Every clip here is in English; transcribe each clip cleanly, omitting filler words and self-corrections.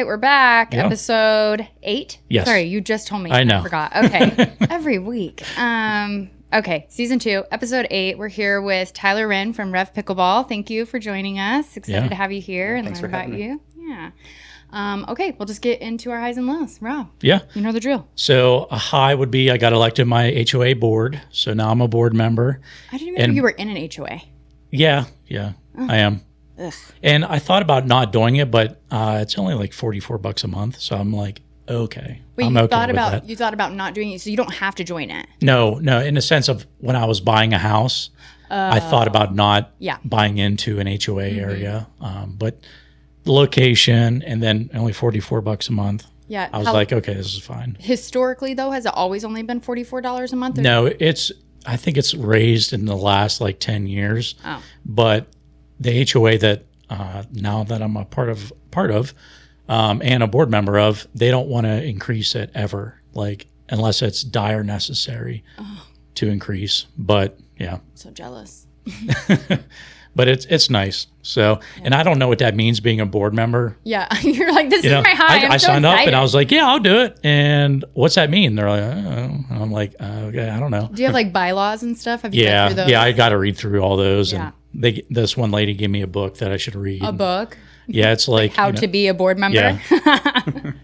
right, we're back. Yeah. Episode 8. Yes. Sorry, you just told me. I know. I forgot. Okay. Every week. Okay, season 2, episode 8. We're here with Tyler Wren from REV Pickleball. Thank you for joining us. Excited to have you here and learn about you. Yeah. Okay, we'll just get into our highs and lows. Rob. Yeah. You know the drill. So a high would be I got elected my HOA board. So now I'm a board member. I didn't even know you were in an HOA. Yeah, I am. Ugh. And I thought about not doing it, but it's only like $44 a month. So I'm like, okay. Wait, I'm you okay thought with about that. you thought about not doing it, so you don't have to join it. No, in the sense of when I was buying a house, I thought about not buying into an HOA area. But the location and then only $44 a month. Yeah. I was like, okay, this is fine. Historically, though, has it always only been $44 a month? No, I think it's raised in the last like 10 years. Oh. But the HOA that now that I'm a part of and a board member of, they don't want to increase it ever, like unless it's dire necessary to increase. But yeah. So jealous. But it's nice. So, and I don't know what that means being a board member. Yeah. You're like, this is my high. I signed up and I was like, yeah, I'll do it. And what's that mean? They're like, oh. I'm like, okay, I don't know. Do you have like bylaws and stuff? Have you read through those? Yeah, I got to read through all those. Yeah. And this one lady gave me a book that I should read. A book? Yeah, it's like how to be a board member. Yeah.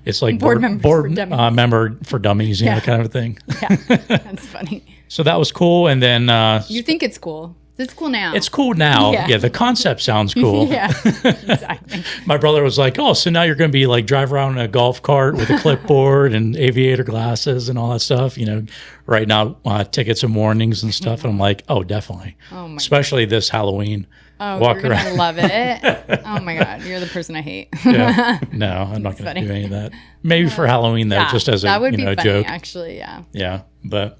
It's like board member for dummies, kind of thing. Yeah, that's funny. So that was cool. And then you think it's cool? It's cool now. It's cool now. Yeah, the concept sounds cool. Yeah, exactly. My brother was like, "Oh, so now you're going to be like drive around in a golf cart with a clipboard and aviator glasses and all that stuff, writing out tickets and warnings and stuff." And I'm like, "Oh, definitely. Oh my especially God. This Halloween." Oh, you're going to love it. Oh my God, you're the person I hate. Yeah. No, I'm not going to do any of that. Maybe for Halloween though, just as that would be a funny, joke. Actually, yeah. Yeah, but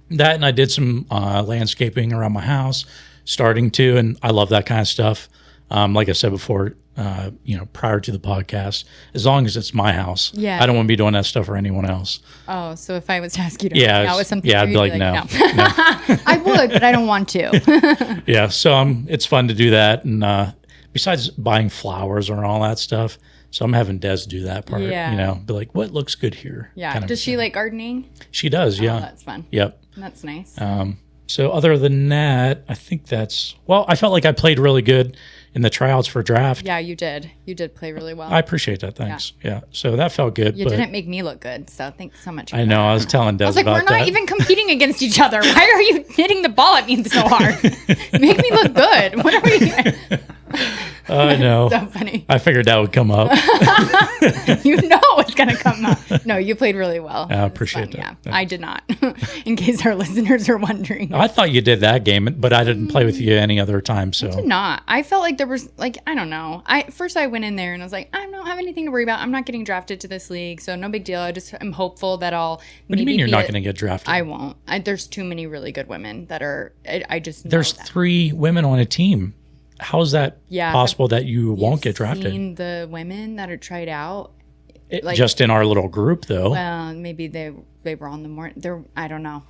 that, and I did some landscaping around my house, starting to, and I love that kind of stuff. Like I said before, prior to the podcast, as long as it's my house, I don't want to be doing that stuff for anyone else. Oh, so if I was to ask you to hang out with something, I'd be like, no. I would, but I don't want to. Yeah, so it's fun to do that, and besides buying flowers or all that stuff, so I'm having Des do that part. Be like, what looks good here? Yeah. Does she like gardening? She does. Yeah. Oh, that's fun. Yep. That's nice. So other than that, I think I felt like I played really good in the tryouts for draft. Yeah, you did. You did play really well. I appreciate that. Thanks. Yeah. So that felt good. You didn't make me look good, so thanks so much. I know. I was telling Des about that. I was like, we're not even competing against each other. Why are you hitting the ball at me so hard? Make me look good. What are we doing? I know. So funny. I figured that would come up. You know it's going to come up. No, you played really well. I appreciate that. Yeah, I did not. In case our listeners are wondering. I thought you did that game, but I didn't play with you any other time. So I did not. I felt like there was I don't know. First I went in there and I was like, I don't have anything to worry about. I'm not getting drafted to this league, so no big deal. I just am hopeful that I'll. What do you mean you're not going to get drafted? I won't. There's too many really good women that are. I just know there's that. 3 women on a team. How is that possible that you won't get drafted? Seen the women that are tried out. Just in our little group, though. Well, maybe they were on the more. I don't know.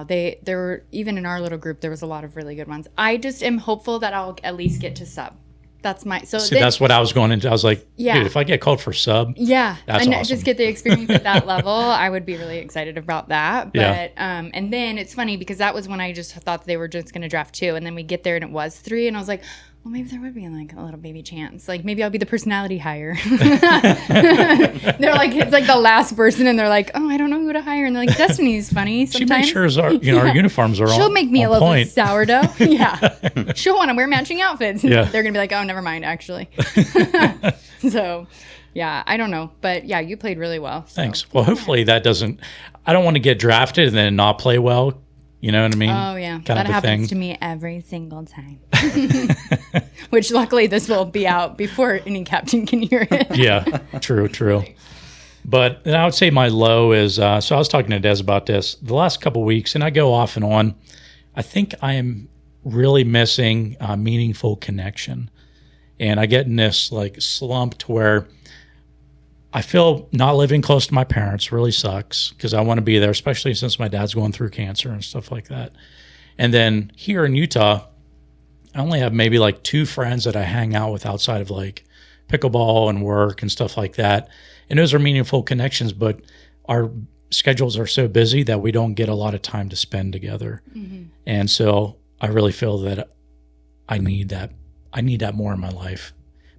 They were even in our little group. There was a lot of really good ones. I just am hopeful that I'll at least get to sub. That's my that's what I was going into. I was like, dude, if I get called for sub, that's and awesome. Just get the experience at that level, I would be really excited about that. But and then it's funny because that was when I just thought they were just going to draft 2, and then we get there and it was 3, and I was like, well, maybe there would be like a little baby chance. Like maybe I'll be the personality hire. They're like, it's like the last person, and they're like, oh, I don't know who to hire, and they're like, Destiny's funny. Sometimes she makes sure our uniforms are. She'll make me a little point. Sourdough. Yeah, she'll want to wear matching outfits. Yeah, they're gonna be like, oh, never mind, actually. So, yeah, I don't know, but yeah, you played really well. So. Thanks. Well, hopefully that doesn't. I don't want to get drafted and then not play well. You know what I mean? Oh, yeah. That happens to me every single time. Which luckily this will be out before any captain can hear it. Yeah, true. But I would say my low is, so I was talking to Des about this the last couple of weeks, and I go off and on. I think I am really missing meaningful connection. And I get in this like slump to where I feel not living close to my parents really sucks because I want to be there, especially since my dad's going through cancer and stuff like that. And then here in Utah, I only have maybe like 2 friends that I hang out with outside of like pickleball and work and stuff like that. And those are meaningful connections, but our schedules are so busy that we don't get a lot of time to spend together. Mm-hmm. And so I really feel that I need that. I need that more in my life.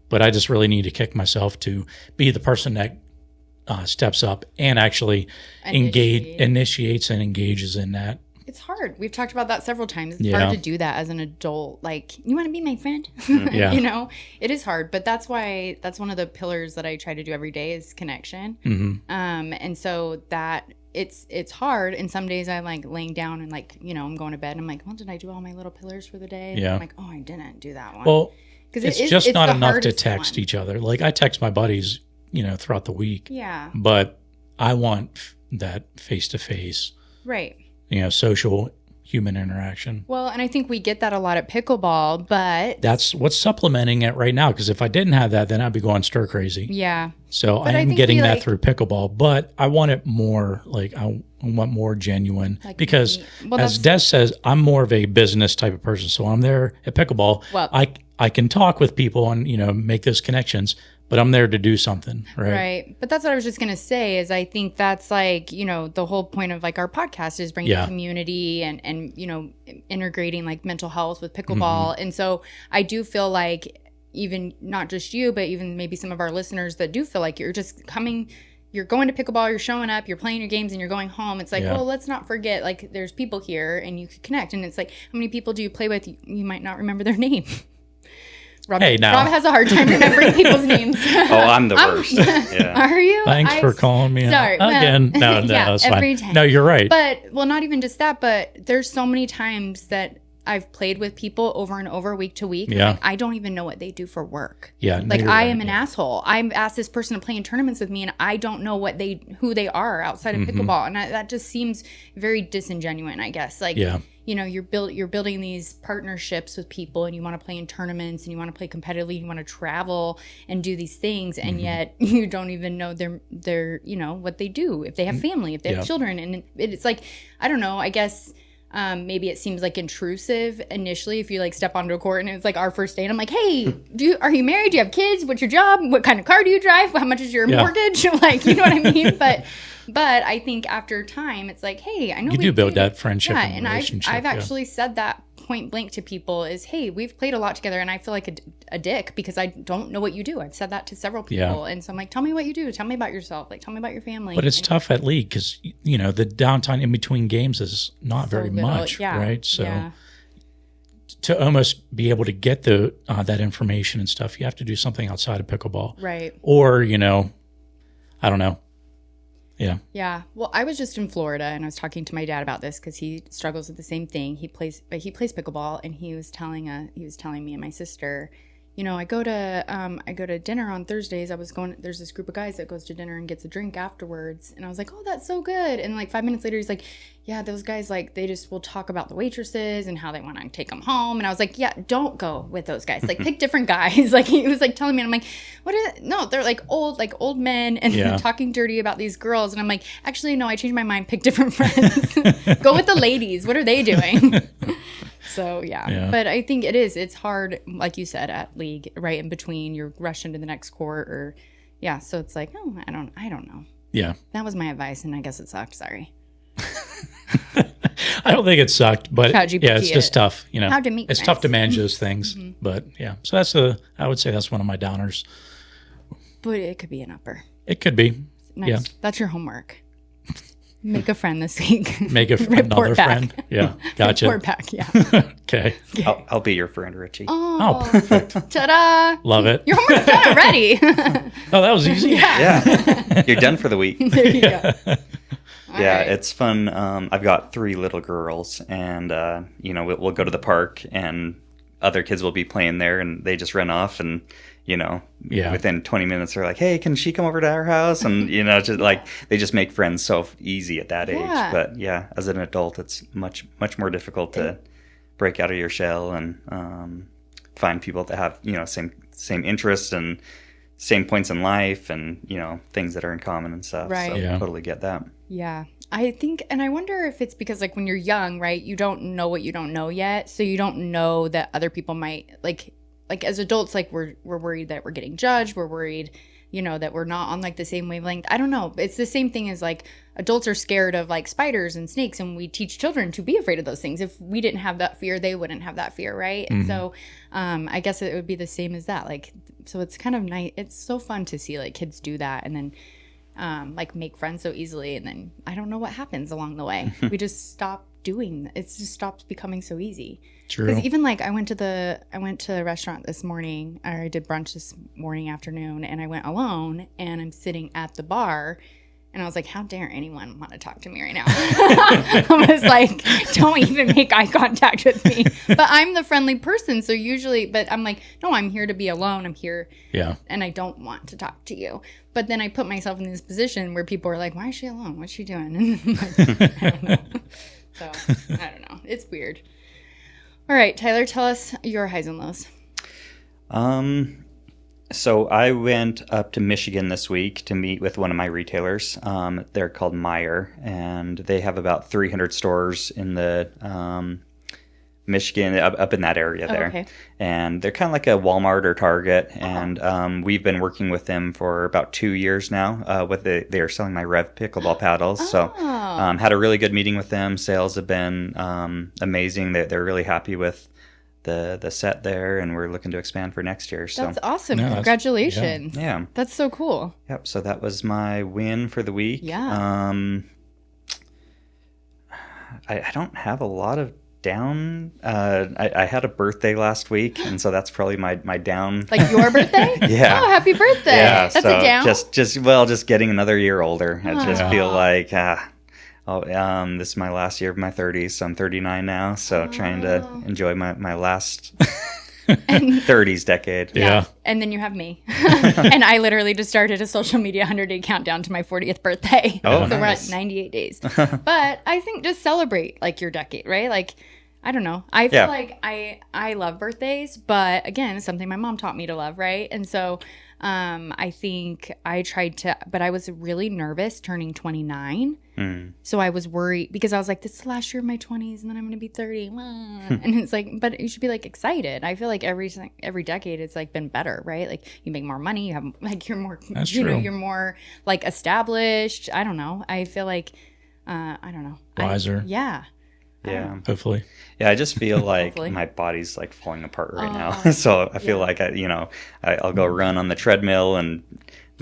But I just really need to kick myself to be the person that steps up and actually initiates and engages in that. It's hard. We've talked about that several times. It's hard to do that as an adult. Like, you want to be my friend? Yeah. You know, it is hard. But that's why that's one of the pillars that I try to do every day is connection. Mm-hmm. And so that it's hard. And some days I'm like laying down and like, you know, I'm going to bed and I'm like, well, did I do all my little pillars for the day? And I'm like, oh, I didn't do that one. Well, it's just not enough to text each other. Like I text my buddies, you know, throughout the week. Yeah. But I want that face-to-face. Right. You know, social human interaction. Well, and I think we get that a lot at pickleball, but that's what's supplementing it right now. Because if I didn't have that, then I'd be going stir crazy. Yeah. So I am getting that through pickleball, but I want it more like I want more genuine because as Des says, I'm more of a business type of person. So I'm there at pickleball. Well, I can talk with people and, you know, make those connections, but I'm there to do something, right? Right. But that's what I was just going to say is I think that's like, you know, the whole point of like our podcast is bringing community and, you know, integrating like mental health with pickleball. Mm-hmm. And so I do feel like even not just you, but even maybe some of our listeners that do feel like you're just coming, you're going to pickleball, you're showing up, you're playing your games and you're going home. It's like, well, let's not forget, like there's people here and you could connect. And it's like, how many people do you play with? You might not remember their name. Rob has a hard time remembering people's names. Oh, I'm the worst. Yeah. Are you? Thanks for calling me sorry, again. No, that's fine. Time. No, you're right. But, well, not even just that, but there's so many times that I've played with people over and over, week to week. Yeah. Like, I don't even know what they do for work. Yeah. Like, I am an asshole. I've asked this person to play in tournaments with me, and I don't know who they are outside of pickleball. And that just seems very disingenuous, I guess. Like, you know, you're building these partnerships with people and you want to play in tournaments and you want to play competitively, you want to travel and do these things, and yet you don't even know their you know, what they do, if they have family, if they have children. And it's like, I don't know, I guess maybe it seems like intrusive initially if you like step onto a court and it's like our first day and I'm like, hey, are you married? Do you have kids? What's your job? What kind of car do you drive? How much is your mortgage? Like, you know what I mean? But I think after time, it's like, hey, I know you do build that friendship and relationship. I've actually said that point blank to people is, hey, we've played a lot together and I feel like a dick because I don't know what you do. I've said that to several people. And so I'm like, tell me what you do. Tell me about yourself. Like, tell me about your family. But it's tough at league because, you know, the downtime in between games is not very much, right? So to almost be able to get that information and stuff, you have to do something outside of pickleball. Right. Or, you know, I don't know. Yeah. Yeah. Well, I was just in Florida and I was talking to my dad about this because he struggles with the same thing. He plays pickleball, and he was telling me and my sister, you know, I go to dinner on Thursdays. There's this group of guys that goes to dinner and gets a drink afterwards. And I was like, oh, that's so good. And like 5 minutes later, he's like, yeah, those guys, like, they just will talk about the waitresses and how they want to take them home. And I was like, yeah, don't go with those guys. Like, pick different guys. Like, he was like telling me, and I'm like, what is it? No, they're like old men and they're talking dirty about these girls. And I'm like, actually, no, I changed my mind. Pick different friends. Go with the ladies. What are they doing? So, yeah. But I think it's hard, like you said, at league, right in between, you're rushed into the next court or, so it's like, oh, I don't know. Yeah. That was my advice, and I guess it sucked. Sorry. I don't think it sucked, but it's just tough, you know. It's tough to manage those things, but so I would say that's one of my downers. But it could be an upper. It could be. Nice. Yeah. That's your homework. Make a friend this week. Make another friend. Yeah, gotcha. Report back. Yeah. Okay. I'll be your friend, Richie. Oh, perfect. Ta-da! Love it. Your homework's done already. Oh, that was easy. Yeah. You're done for the week. There you go. Yeah, it's fun. I've got 3 little girls, and you know, we'll go to the park, and other kids will be playing there, and they just run off, and you know, within 20 minutes, they're like, "Hey, can she come over to our house?" And you know, just like they just make friends so easy at that age. But as an adult, it's much more difficult to break out of your shell and find people that have, you know, same interests and same points in life, and you know, things that are in common and stuff. Right. So totally get that. Yeah. I think, and I wonder if it's because like when you're young, right, you don't know what you don't know yet. So you don't know that other people might like like as adults, like we're worried that we're getting judged. We're worried, that we're not on like the same wavelength. I don't know. It's the same thing as like adults are scared of like spiders and snakes, and we teach children to be afraid of those things. If we didn't have that fear, they wouldn't have that fear, right? And so I guess it would be the same as that. Like, so it's kind of nice. It's so fun to see like kids do that, and then like make friends so easily, and then I don't know what happens along the way. We just stop doing it. Just stops becoming so easy. True. Because even like I went to the restaurant this morning, or I did brunch this morning, afternoon, and I went alone, and I'm sitting at the bar, and I was like, how dare anyone want to talk to me right now? I was like, don't even make eye contact with me. But I'm the friendly person, so usually, but I'm like, no, I'm here to be alone. I'm here, and I don't want to talk to you. But then I put myself in this position where people are like, why is she alone? What's she doing? And I'm like, I don't know. So, I don't know. It's weird. All right, Tyler, tell us your highs and lows. So I went up to Michigan this week to meet with one of my retailers. They're called Meijer, and they have about 300 stores in the Michigan, up in that area there. Okay. And they're kind of like a Walmart or Target, and we've been working with them for about 2 years now. They are selling my REV Pickleball paddles. So had a really good meeting with them. Sales have been amazing. They're really happy with the set there, and we're looking to expand for next year. So that's awesome. Yeah, congratulations. Yeah. That's so cool. Yep. So that was my win for the week. Yeah. I don't have a lot of down. I had a birthday last week, and so that's probably my down. Like your birthday? Yeah. Oh, happy birthday. Yeah. That's a down? Just getting another year older. I just feel like this is my last year of my 30s, so I'm 39 now, so trying to enjoy my last 30s decade. Yeah. And then you have me. And I literally just started a social media 100-day countdown to my 40th birthday. Oh, so nice. we're at 98 days. But I think just celebrate like your decade, right? Like, I don't know. I feel like I love birthdays, but again, it's something my mom taught me to love, right? And so I think I tried to, but I was really nervous turning 29. So I was worried because I was like, this is the last year of my 20s, and then I'm going to be 30. And it's like, but you should be like excited. I feel like every decade it's like been better, right? Like you make more money, you have like you're more, That's you know, true. you're more like established. I don't know. I feel like, I don't know. Wiser. Yeah. Hopefully. Yeah, I just feel like Hopefully. My body's like falling apart right now. So I feel like I'll go run on the treadmill, and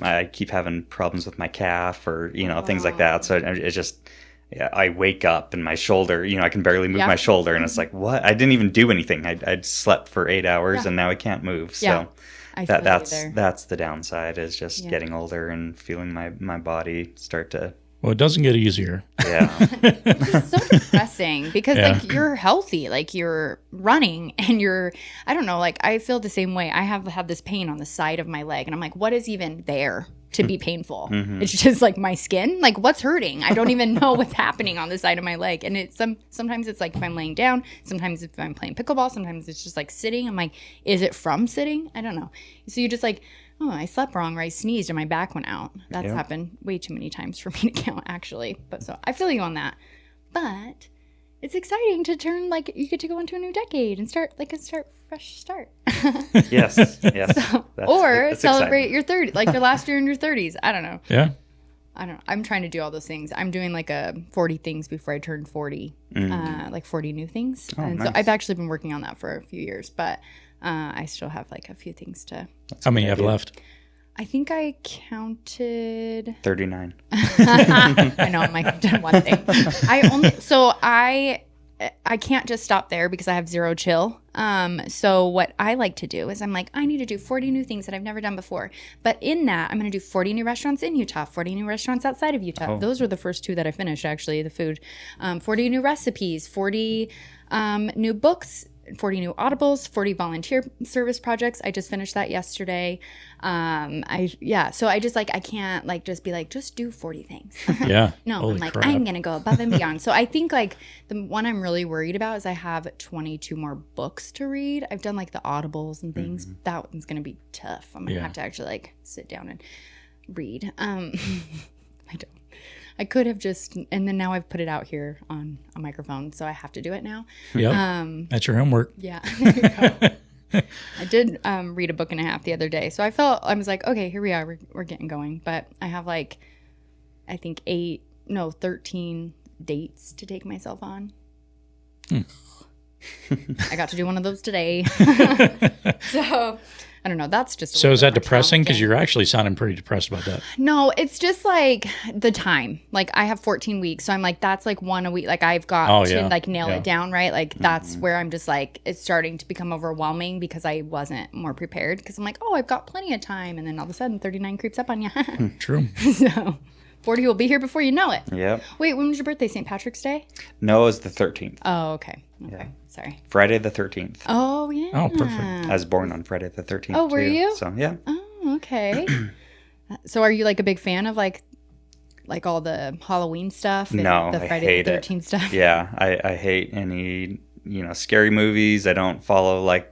I keep having problems with my calf or things like that. So it's just I wake up and my shoulder, I can barely move my shoulder, and it's like, what? I didn't even do anything. I'd slept for 8 hours and now I can't move. So that's the downside, is just getting older and feeling my body start to. Well, it doesn't get easier. Yeah. It's so depressing because like you're healthy, like you're running and I don't know, like I feel the same way. I have had this pain on the side of my leg, and I'm like, what is even there to be painful? It's just like my skin. Like, what's hurting? I don't even know what's happening on the side of my leg. And it's sometimes it's like if I'm laying down, sometimes if I'm playing pickleball, sometimes it's just like sitting. I'm like, is it from sitting? I don't know. So you just like, oh, I slept wrong, or I sneezed and my back went out. That's happened way too many times for me to count, actually. But so I feel you on that. But it's exciting to turn, like, you get to go into a new decade and fresh start. Yes. So, or celebrate your 30s, like your last year in your 30s. I don't know. Yeah. I don't know. I'm trying to do all those things. I'm doing like a 40 things before I turn 40, like 40 new things. Oh, and nice. so I've actually been working on that for a few years, but I still have like a few things to. How many you have left? I think I counted 39. I know, I'm like, I've done one thing. I can't just stop there because I have zero chill. So what I like to do is I'm like, I need to do 40 new things that I've never done before. But in that, I'm going to do 40 new restaurants in Utah, 40 new restaurants outside of Utah. Those were the first 2 that I finished, actually, the food. 40 new recipes, 40 new books, 40 new audibles, 40 volunteer service projects. I just finished that yesterday. So I just like, I can't like just be like, just do 40 things. Yeah. No, Holy I'm like, crap. I'm going to go above and beyond. So I think like the one I'm really worried about is I have 22 more books to read. I've done like the audibles and things. That one's going to be tough. I'm going to have to actually like sit down and read. I could have just, and then now I've put it out here on a microphone, so I have to do it now. Yep. That's your homework. Yeah. There you go. I did read a book and a half the other day. So I was like, okay, here we are. We're getting going. But I have like, I think 13 dates to take myself on. I got to do one of those today. So I don't know. That's just so is that depressing? Because you're actually sounding pretty depressed about that. No, it's just like the time. Like I have 14 weeks, so I'm like, that's like one a week. Like I've got to like nail it down, right? Like that's where I'm just like, it's starting to become overwhelming because I wasn't more prepared. Because I'm like, oh, I've got plenty of time, and then all of a sudden 39 creeps up on you. True. So 40 will be here before you know it. Yep. Wait, when was your birthday? St. Patrick's Day? No, it was the 13th. Oh, okay. Yeah. Sorry. Friday the 13th. Oh, yeah. Oh, perfect. I was born on Friday the 13th. Oh, were you? So, yeah. Oh, okay. So are you like a big fan of like all the Halloween stuff? And No, the I Friday hate the 13th stuff? Yeah, I hate any, scary movies. I don't follow like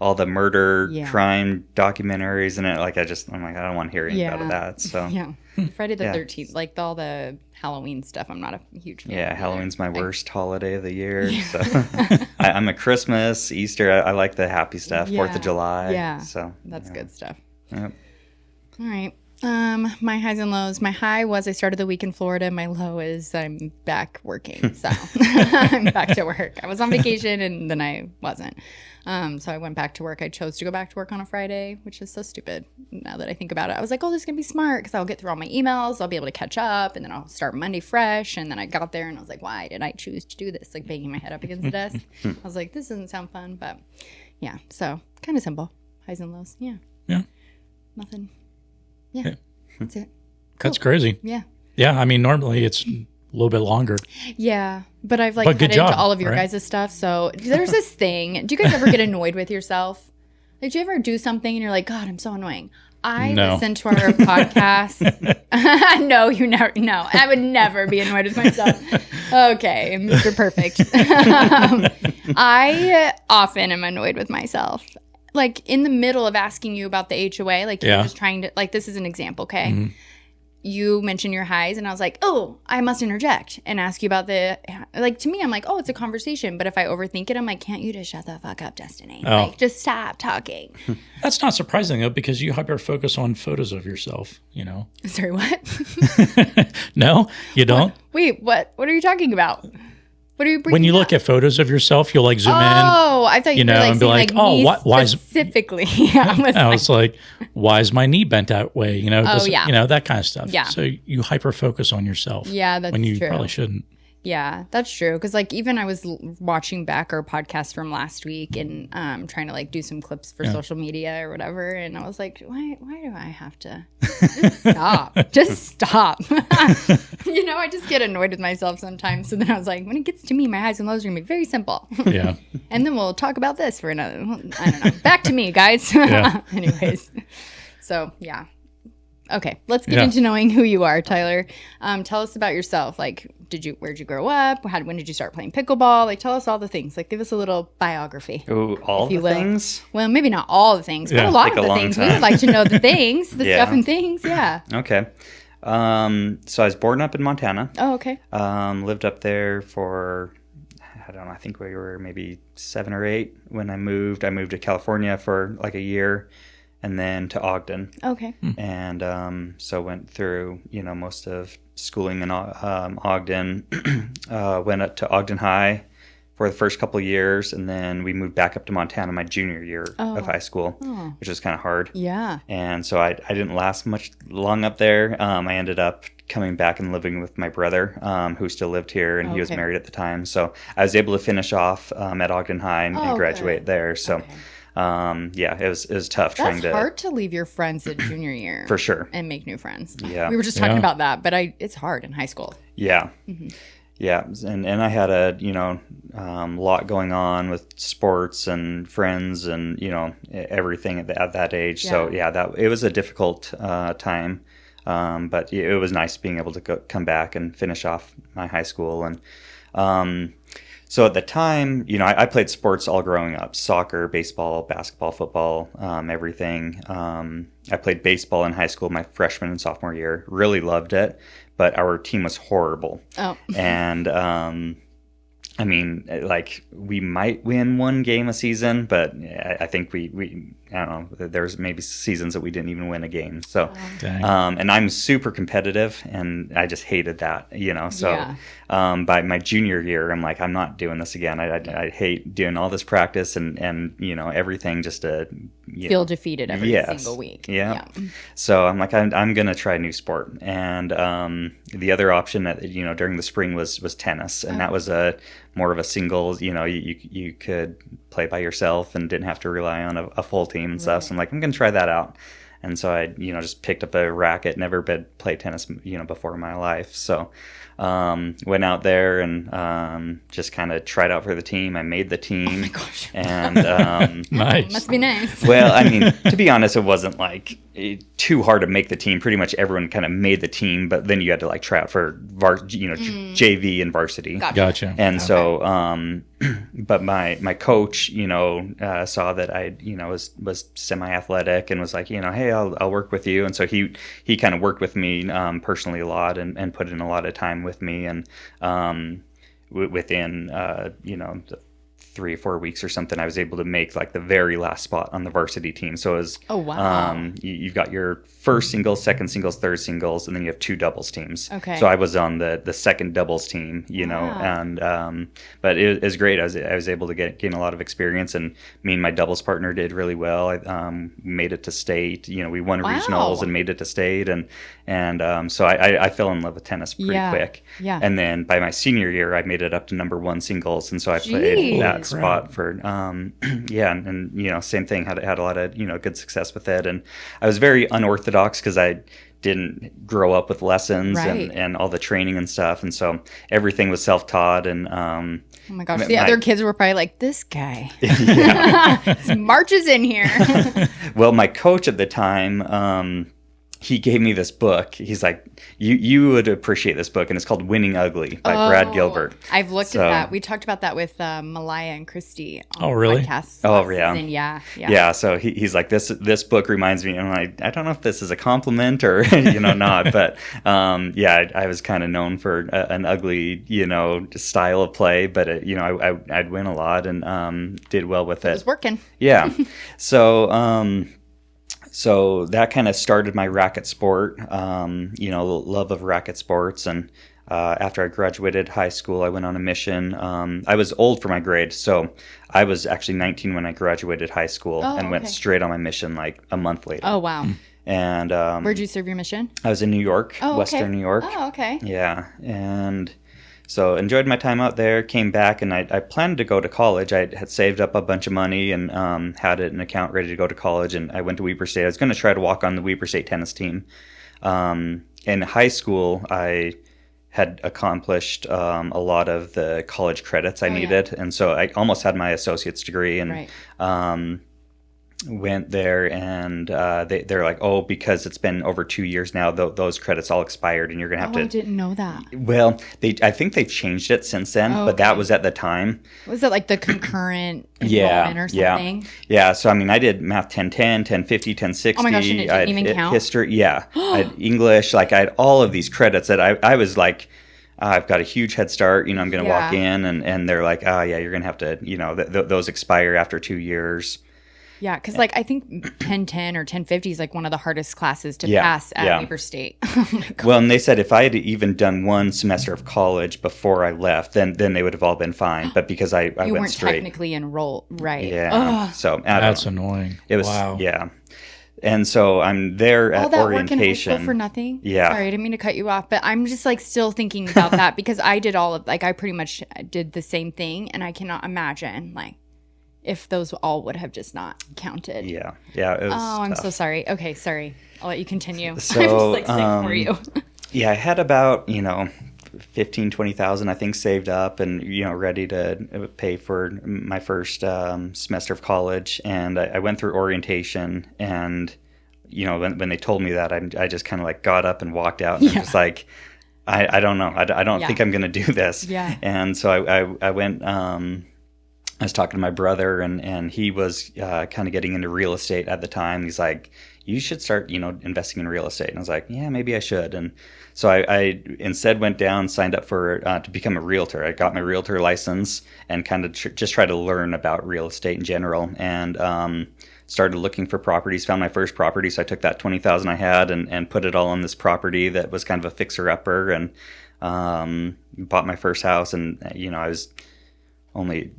all the murder, crime documentaries and it. Like I'm like, I don't want to hear anything about that. So yeah. Friday the 13th, like all the Halloween stuff, I'm not a huge fan. Yeah, Halloween's my worst holiday of the year. So I'm a Christmas, Easter. I like the happy stuff. 4th of July. Yeah, so that's good stuff. Yep. All right. My highs and lows. My high was I started the week in Florida. My low is I'm back working. So I'm back to work. I was on vacation and then I wasn't. So I went back to work. I chose to go back to work on a Friday, which is so stupid now that I think about it. I was like, oh, this is going to be smart because I'll get through all my emails. I'll be able to catch up and then I'll start Monday fresh. And then I got there and I was like, why did I choose to do this? Like banging my head up against the desk. I was like, this doesn't sound fun. But yeah, so kind of simple. Highs and lows. Yeah. Yeah. Nothing. Yeah. That's it. Cool. That's crazy. Yeah. Yeah. I mean, normally it's a little bit longer. Yeah. But I've like cut into all of your guys' stuff. So there's this thing. Do you guys ever get annoyed with yourself? Like, do you ever do something and you're like, God, I'm so annoying? I listen to our podcast. No, you never. No, I would never be annoyed with myself. Okay, Mr. Perfect. I often am annoyed with myself. Like in the middle of asking you about the HOA, like you're just trying to, like, this is an example, okay? Mm-hmm. You mentioned your highs, and I was like, oh, I must interject and ask you about like, to me, I'm like, oh, it's a conversation. But if I overthink it, I'm like, can't you just shut the fuck up, Destiny? Oh. Like, just stop talking. That's not surprising, though, because you hyper focus on photos of yourself, Sorry, what? No, you don't? Wait, what? What are you talking about? What are you bringing When you up? look at photos of yourself, you'll like zoom in. Oh, I thought you were like, and be like, oh, why specifically? I was like, why is my knee bent that way? That kind of stuff. Yeah. So you hyper focus on yourself. Yeah, that's when you true. Probably shouldn't. Yeah, that's true. Because like even I was watching back our podcast from last week and trying to like do some clips for social media or whatever, and I was like, why do I have to just stop? Just stop. I just get annoyed with myself sometimes. So then I was like, when it gets to me, my highs and lows are gonna be very simple. Yeah. And then we'll talk about this for another. I don't know. Back to me, guys. Yeah. Anyways, so yeah. Okay, let's get into knowing who you are, Tyler. Tell us about yourself. Like, where'd you grow up? When did you start playing pickleball? Like, tell us all the things. Like, give us a little biography. Ooh, all the things? Well, maybe not all the things, but a lot of the things. We would like to know the things, the stuff and things. Yeah. Okay. So I was born up in Montana. Oh, okay. Lived up there for, I don't know, I think we were maybe 7 or 8 when I moved. I moved to California for like a year. And then to Ogden. Okay. And so went through, most of schooling in Ogden. Went up to Ogden High for the first couple of years. And then we moved back up to Montana my junior year of high school, which was kind of hard. Yeah. And so I didn't last much long up there. I ended up coming back and living with my brother, who still lived here, and he was married at the time. So I was able to finish off at Ogden High and graduate there. So. Okay. It was tough trying to. That's hard to leave your friends at junior year. For sure. And make new friends. Yeah. We were just talking about that, but it's hard in high school. Yeah. Mm-hmm. Yeah. And I had a, lot going on with sports and friends and, everything at that age. Yeah. So it was a difficult time. But it was nice being able to come back and finish off my high school. And, so at the time, I played sports all growing up: soccer, baseball, basketball, football, everything. I played baseball in high school my freshman and sophomore year. Really loved it, but our team was horrible. Oh. And I mean, like, we might win one game a season, but I think we I don't know, there's maybe seasons that we didn't even win a game. So, and I'm super competitive, and I just hated that, you know. So, by my junior year, I'm like, I'm not doing this again. I hate doing all this practice and you know, everything just to feel defeated every single week. Yeah. So I'm like, I'm going to try a new sport. And the other option that, you know, during the spring was tennis. And that was more of a singles, you know, you could play by yourself and didn't have to rely on a full team and stuff. So I'm like, I'm going to try that out. And so I, you know, just picked up a racket, never played tennis, you know, before in my life. So went out there and just kind of tried out for the team. I made the team. Oh my gosh. And nice. Must be nice. Well, I mean, to be honest, it wasn't like too hard to make the team. Pretty much everyone kind of made the team, but then you had to like try out for JV and varsity. Gotcha. And so, but my coach, you know, saw that I, you know, was semi-athletic and was like, you know, hey, I'll work with you. And so he kind of worked with me personally a lot and put in a lot of time with me. And within, you know, 3 or 4 weeks or something, I was able to make like the very last spot on the varsity team. So it was, you've got your first singles, second singles, third singles, and then you have 2 doubles teams. Okay. So I was on the second doubles team, you know, and but it was great. I was able to gain a lot of experience, and me and my doubles partner did really well. I made it to state. You know, we won regionals and made it to state, and so I fell in love with tennis pretty quick. Yeah. And then by my senior year, I made it up to number 1 singles, and so I played that spot for and you know, same thing, had a lot of, you know, good success with it. And I was very unorthodox because I didn't grow up with lessons and all the training and stuff, and so everything was self-taught. And oh my gosh, the other kids were probably like, this guy marches in here. Well, my coach at the time, he gave me this book. He's like, you would appreciate this book, and it's called Winning Ugly by Brad Gilbert. I've looked at that. We talked about that with Malaya and Christy on podcasts. Oh, yeah. Yeah. So he's like, this book reminds me, and I'm like, I don't know if this is a compliment or, you know, not, but I was kind of known for an ugly, you know, style of play, but you know, I'd win a lot and did well with it. It was working. Yeah. So that kind of started my racket sport, you know, love of racket sports. And after I graduated high school, I went on a mission. I was old for my grade, so I was actually 19 when I graduated high school went straight on my mission like a month later. Oh, wow. And where'd you serve your mission? I was in New York, Western New York. Oh, okay. Yeah. And so enjoyed my time out there, came back, and I planned to go to college. I had saved up a bunch of money and had an account ready to go to college, and I went to Weber State. I was going to try to walk on the Weber State tennis team. In high school, I had accomplished a lot of the college credits I needed, and so I almost had my associate's degree, and went there, and they're like, oh, because it's been over 2 years now, those credits all expired, and you're gonna have to. I didn't know that. Well, I think they've changed it since then, but that was at the time. Was it like the concurrent enrollment or something? Yeah. So I mean, I did math 1010, 1050, 1060. Oh my gosh, and it didn't even count? History, I had English, like I had all of these credits that I was like, I've got a huge head start, you know, I'm going to walk in, and they're like, oh yeah, you're going to have to, you know, those expire after 2 years. Yeah, because like I think 1010 or 1050 is like one of the hardest classes to pass at Weber State. Oh my God. Well, and they said if I had even done one semester of college before I left, then they would have all been fine. But because I went straight. You weren't technically enrolled, right? Yeah. Ugh. So that's annoying. It was, yeah. And so I'm there at all that orientation. Work in high school for nothing? Yeah. Sorry, I didn't mean to cut you off, but I'm just like still thinking about that because I did I pretty much did the same thing, and I cannot imagine like if those all would have just not counted. Yeah. It was I'm tough. so sorry. Okay, sorry. I'll let you continue. So, I'm just like sick for you. Yeah, I had about, 15, 20,000, I think, saved up and, ready to pay for my first semester of college. And I went through orientation, and, when they told me that, I just kind of like got up and walked out, and I'm just like, I don't know. I don't think I'm going to do this. Yeah. And so I went, I was talking to my brother, and he was kind of getting into real estate at the time. He's like, you should start, investing in real estate. And I was like, yeah, maybe I should. And so I instead went down, signed up for to become a realtor. I got my realtor license and kind of just try to learn about real estate in general, and started looking for properties. Found my first property, so I took that $20,000 I had and put it all on this property that was kind of a fixer upper, and bought my first house. And I was only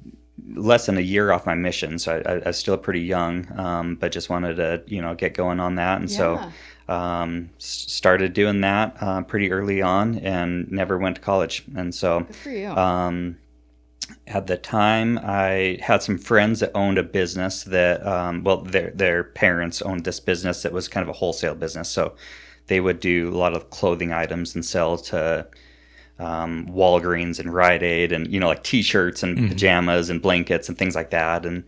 less than a year off my mission, so I was still pretty young, but just wanted to get going on that. And so started doing that pretty early on, and never went to college. And so good for you. At the time, I had some friends that owned a business that their parents owned this business that was kind of a wholesale business. So they would do a lot of clothing items and sell to Walgreens and Rite Aid, and like T-shirts and pajamas and blankets and things like that. And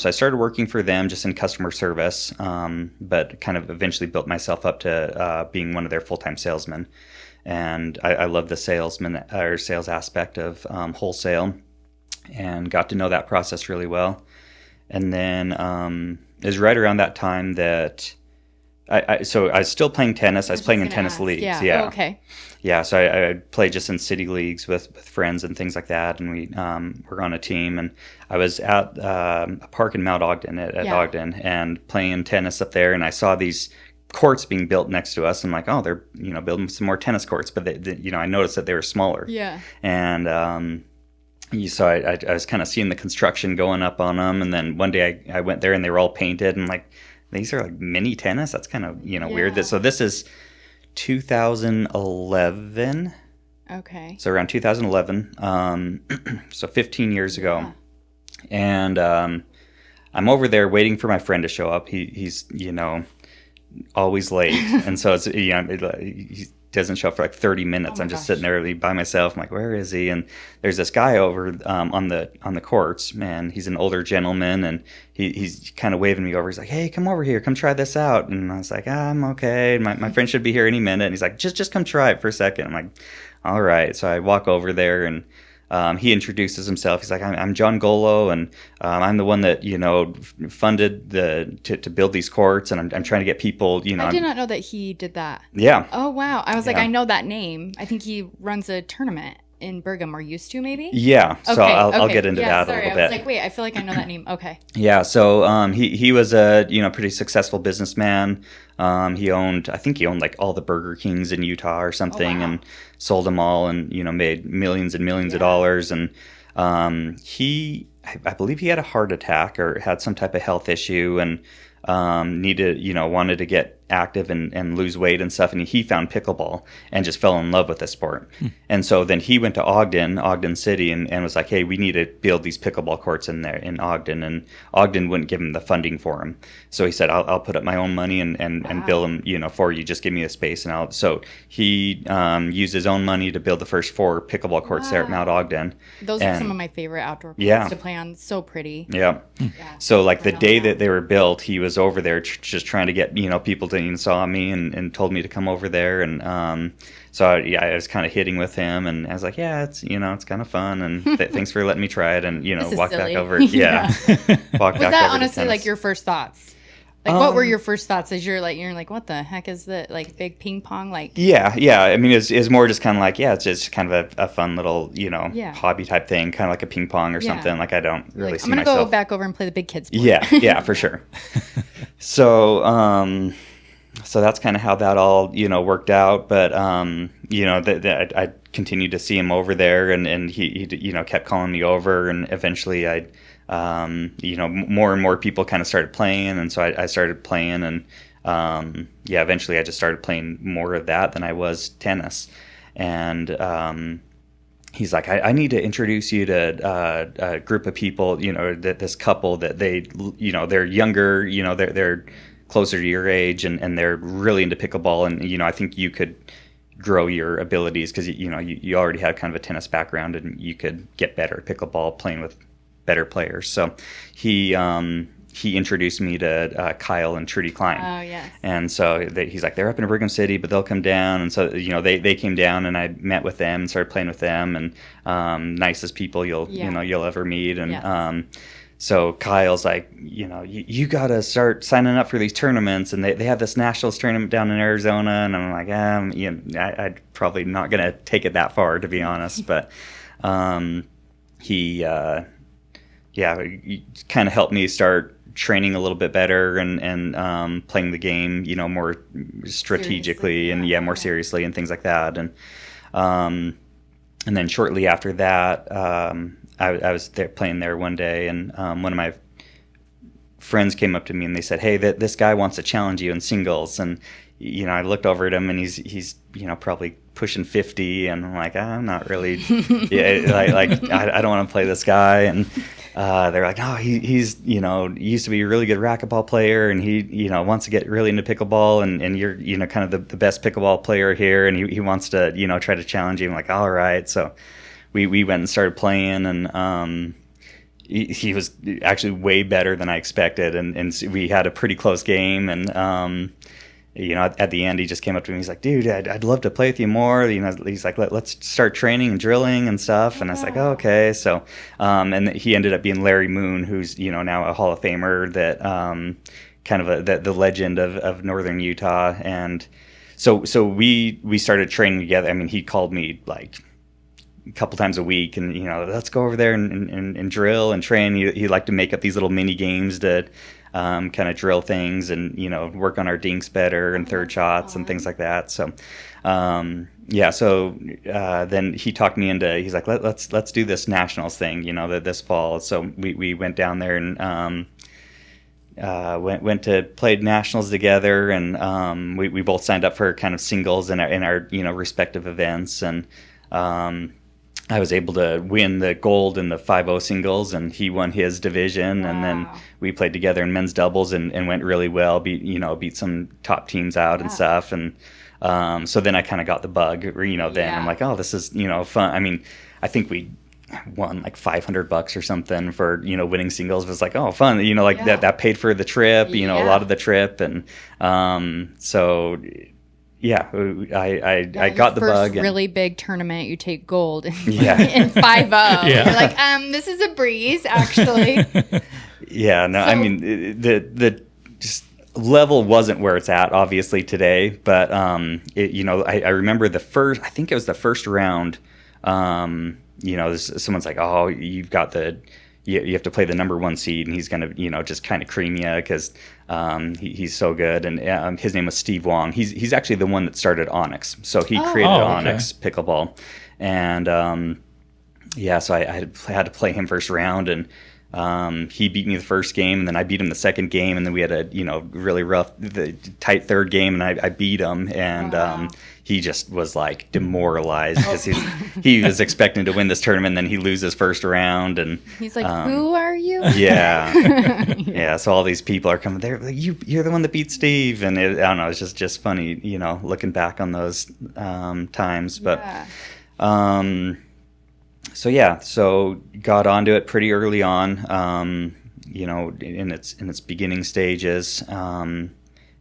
so I started working for them just in customer service, but kind of eventually built myself up to being one of their full-time salesmen. And I love the sales aspect of wholesale, and got to know that process really well. And then it was right around that time that so I was still playing tennis. I was playing in tennis leagues. Yeah. Oh, okay. Yeah, so I played just in city leagues with friends and things like that, and we were on a team. And I was at a park in Mount Ogden at Ogden, and playing tennis up there, and I saw these courts being built next to us. I'm like, oh, they're building some more tennis courts, but I noticed that they were smaller. Yeah. And so I was kind of seeing the construction going up on them, and then one day I went there and they were all painted, and like, these are like mini tennis. That's kind of weird. So this is 2011. Okay. So around 2011. So 15 years ago, and I'm over there waiting for my friend to show up. He's always late, and so it's he doesn't show up for like 30 minutes. I'm just sitting there by myself. I'm like, where is he? And there's this guy over on the courts, man. He's an older gentleman, and he's kind of waving me over. He's like, hey, come over here, come try this out. And I was like, I'm okay. My friend should be here any minute. And he's like, just come try it for a second. I'm like, all right. So I walk over there, and he introduces himself. He's like, I'm John Golo, and I'm the one that funded to build these courts, and I'm trying to get people. I did not know that he did that. Yeah. Oh wow! I was like, I know that name. I think he runs a tournament in Bergam, or used to maybe. Yeah. So I'll get into that a little bit. I was like, wait, I feel like I know that name. Okay. Yeah. So he was a pretty successful businessman. He owned like all the Burger Kings in Utah or something, and sold them all, and made millions and millions of dollars. And I believe he had a heart attack or had some type of health issue, and wanted to get active and lose weight and stuff. And he found pickleball and just fell in love with the sport. And so then he went to Ogden City, and was like, hey, we need to build these pickleball courts in there in Ogden. And Ogden wouldn't give him the funding for him. So he said, I'll put up my own money and build them, for you. Just give me a space. And so he used his own money to build the first 4 pickleball courts there at Mount Ogden. Those are some of my favorite outdoor courts to play on. So pretty. Yeah. So like the day that they were built, he was over there just trying to get, people to saw me and told me to come over there. And so I was kind of hitting with him, and I was like, yeah, it's it's kind of fun, and thanks for letting me try it. And walk back over. Walk was back that over honestly like your first thoughts? Like, what were your first thoughts as you're like, what the heck is that? Like big ping pong? Like, yeah. I mean, it's more just kind of like, it's just kind of a fun little, hobby type thing, kind of like a ping pong or something. Like, I don't really see I'm myself. I'm gonna go back over and play the big kids sport. Yeah, for sure. So that's kind of how that all, worked out. But, I continued to see him over there, and he kept calling me over, and eventually more and more people kind of started playing. And so I started playing, and, eventually I just started playing more of that than I was tennis. And, he's like, I need to introduce you to a group of people, this couple that they're younger, they're closer to your age, and they're really into pickleball, and I think you could grow your abilities because you already have kind of a tennis background, and you could get better at pickleball playing with better players. So he introduced me to Kyle and Trudy Klein. Oh yes. And so he's like, they're up in Brigham City, but they'll come down. And so they came down, and I met with them and started playing with them, and nicest people you'll ever meet. And so Kyle's like, you got to start signing up for these tournaments, and they have this nationals tournament down in Arizona, and I'm like, I'd probably not gonna take it that far, to be honest, but he kind of helped me start training a little bit better and playing the game, more strategically and more seriously and things like that, and then shortly after that, I was there playing there one day, and one of my friends came up to me and they said, "Hey, this guy wants to challenge you in singles." And I looked over at him, and he's probably pushing 50, and I'm like, I'm not really, I don't want to play this guy. And they're like, "Oh, he's used to be a really good racquetball player, and he wants to get really into pickleball, and you're kind of the best pickleball player here, and he wants to try to challenge you." I'm like, "All right." So we went and started playing, and he was actually way better than I expected, and we had a pretty close game, and at the end he just came up to me, he's like, "Dude, I'd love to play with you more." He's like, let's start training and drilling and stuff, and I was like, "Oh, okay." So and he ended up being Larry Moon, who's now a Hall of Famer, that kind of the legend of Northern Utah. And so we started training together. I mean, he called me like a couple times a week, and let's go over there and drill and train. He liked to make up these little mini games to kind of drill things and work on our dinks better and third shots and things like that. So then he talked me into, he's like, let's do this nationals thing this fall. So we went down there and went to play nationals together, and we both signed up for kind of singles in our respective events, and I was able to win the gold in the 5-0 singles, and he won his division. Wow. And then we played together in men's doubles and went really well, beat some top teams out and stuff. And so then I kind of got the bug, then I'm like, oh, this is, fun. I mean, I think we won like $500 or something for, winning singles. It was like, oh, fun, that paid for the trip, a lot of the trip. And so... Yeah, I got the bug. First really big tournament, you take gold in 5-0. Yeah. You're like, this is a breeze, actually. Yeah, no, so, I mean, the just level wasn't where it's at, obviously, today. But, I remember I think it was the first round, someone's like, oh, you've got you have to play the number 1 seed, and he's going to, just kind of cream you because he's so good. And his name was Steve Wong. He's actually the one that started Onyx. So he created Onyx Pickleball. And, so I had to play him first round, and he beat me the first game, and then I beat him the second game, and then we had a, really rough, tight third game, and I beat him. And he just was like demoralized because he was expecting to win this tournament, and then he loses first round, and he's like, "Who are you?" Yeah. So all these people are coming there, like, you're the one that beat Steve, and I don't know, it's just funny, looking back on those times, but so got onto it pretty early on, in its beginning stages.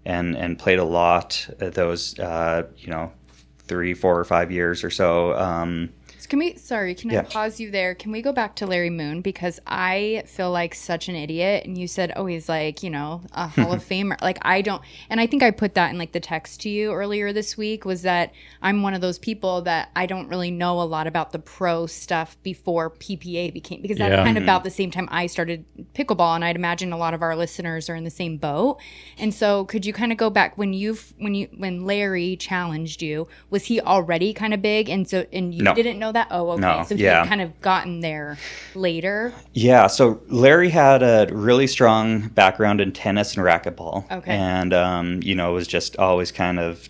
And played a lot of those, 3, 4, or 5 years or so. Can I pause you there? Can we go back to Larry Moon? Because I feel like such an idiot. And you said, oh, he's like, a Hall of Famer. Like, I don't, and I think I put that in like the text to you earlier this week, was that I'm one of those people that I don't really know a lot about the pro stuff before PPA became, because that's kind of about the same time I started pickleball. And I'd imagine a lot of our listeners are in the same boat. And so could you kind of go back when Larry challenged you, was he already kind of big? And you didn't know that? Oh, okay. No, so he had kind of gotten there later. Yeah. So Larry had a really strong background in tennis and racquetball. Okay. And, was just always kind of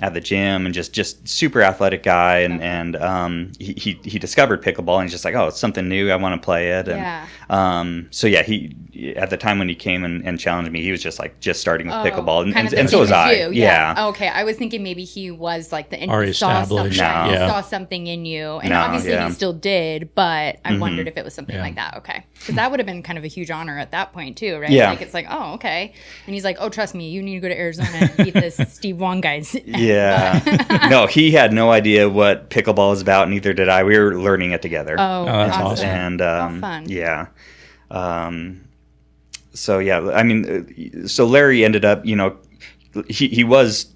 at the gym and just super athletic guy. And he discovered pickleball, and he's just like, oh, it's something new. I want to play it. And he, at the time when he came and challenged me, he was just starting with pickleball. And so was I. Yeah. Okay. I was thinking maybe he was like already established. He saw something in you. And obviously he still did, but I wondered if it was something like that. Okay. Because that would have been kind of a huge honor at that point too, right? Yeah. Like, it's like, oh, okay. And he's like, oh, trust me, you need to go to Arizona and beat this Steve Wong guy's. Yeah. No, he had no idea what pickleball is about, neither did I. We were learning it together. Oh, that's awesome. And fun. Yeah. So yeah, I mean, so Larry ended up, he was,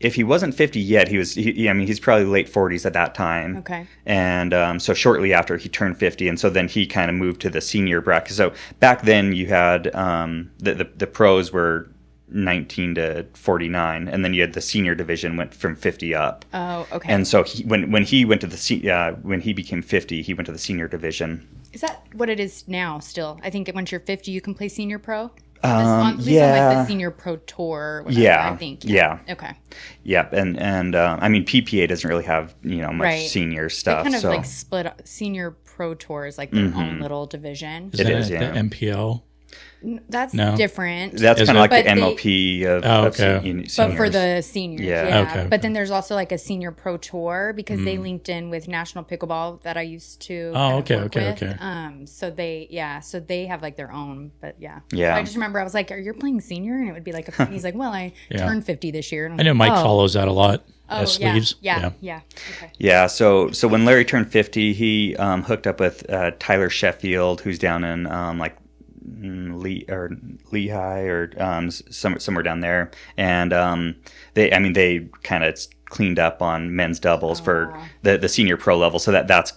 if he wasn't 50 yet, I mean, he's probably late 40s at that time. Okay. And so shortly after he turned 50, and so then he kind of moved to the senior bracket. So back then you had the pros were 19 to 49, and then you had the senior division went from 50 up. Oh, okay. And so when he went to when he became 50, he went to the senior division. Is that what it is now still? I think once you're 50, you can play senior pro? Yeah. Like the senior pro tour. Whatever, yeah. I think. Yeah. Okay. Yeah. And I mean, PPA doesn't really have, much senior stuff. They kind of like split up senior pro tours, like their own little division. Is the MPO? That's different. That's kind of like the they, MLP of seniors. But for the seniors, yeah. Okay. But then there's also like a senior pro tour because they linked in with National Pickleball that I used to. Oh, okay. So they have like their own, but yeah. Yeah. So I just remember I was like, "Are you playing senior?" And it would be like, he's like, "Well, I turned 50 this year." And I know Mike follows that a lot. Oh, sleeves. Yeah. Okay. Yeah. So when Larry turned 50, he hooked up with Tyler Sheffield, who's down in Lehigh or somewhere down there, and they kind of cleaned up on men's doubles for the senior pro level. So that's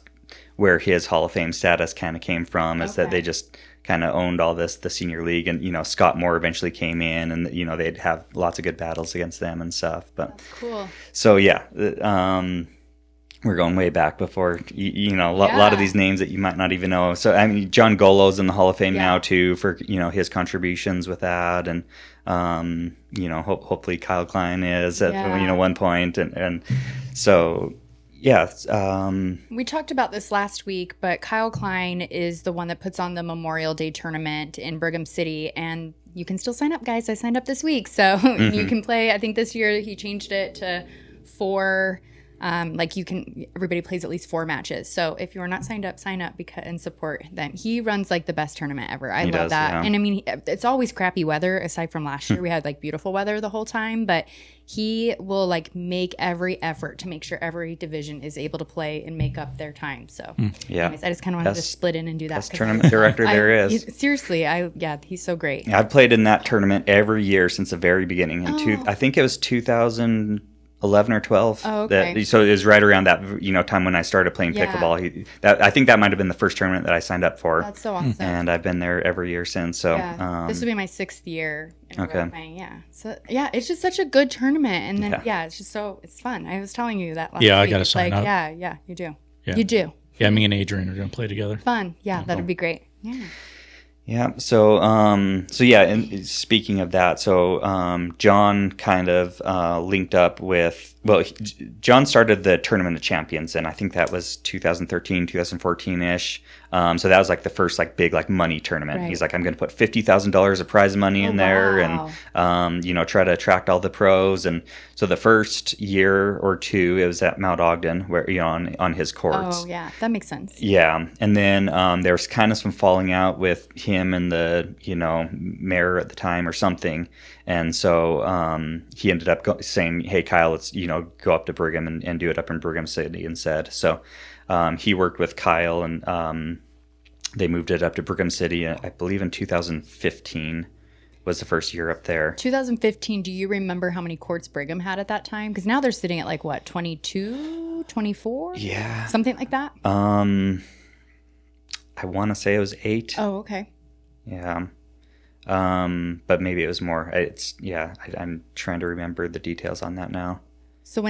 where his Hall of Fame status kind of came from, is that they just kind of owned all the senior league, and Scott Moore eventually came in, and they'd have lots of good battles against them and stuff. But that's cool. So yeah. We're going way back before, a lot of these names that you might not even know. So, I mean, John Golo's in the Hall of Fame now, too, for, his contributions with that. And, hopefully Kyle Klein is at, one point. And so, yeah. We talked about this last week, but Kyle Klein is the one that puts on the Memorial Day tournament in Brigham City. And you can still sign up, guys. I signed up this week. So you can play. I think this year he changed it to 4. Everybody plays at least 4 matches. So if you're not signed up, sign up and support them. He runs like the best tournament ever. I love that. Yeah. And I mean, it's always crappy weather aside from last year. We had like beautiful weather the whole time, but he will like make every effort to make sure every division is able to play and make up their time. So anyways, I just kind of wanted to split in and do that. Best tournament director there is. Seriously, he's so great. I've played in that tournament every year since the very beginning. I think it was 2011 or 12. Oh, okay. So it was right around that time when I started playing pickleball. I think that might have been the first tournament that I signed up for. That's so awesome. And I've been there every year since. So this will be my 6th year. Okay. Playing, yeah. So it's just such a good tournament, and then it's just it's fun. I was telling you that last week. I got to sign up. Yeah, you do. Yeah. You do. Yeah, me and Adrian are going to play together. Fun. Yeah, that'd be great. Yeah. Yeah. So, and speaking of that, John kind of linked up with, John started the Tournament of Champions, and I think that was 2013, 2014-ish. So that was like the first like big like money tournament. Right. He's like, I'm going to put $50,000 of prize money in there, and try to attract all the pros. And so the first year or two, it was at Mount Ogden, where on his courts. Oh yeah, that makes sense. Yeah, and then there was kind of some falling out with him and the mayor at the time or something, and so he ended up saying, "Hey Kyle, let's go up to Brigham and do it up in Brigham City instead." So he worked with Kyle, and they moved it up to Brigham City, I believe in 2015 was the first year up there. 2015, do you remember how many courts Brigham had at that time? Because now they're sitting at like what, 22, 24? Yeah. Something like that? I want to say it was 8. Oh, okay. Yeah. But maybe it was more. I'm trying to remember the details on that now. So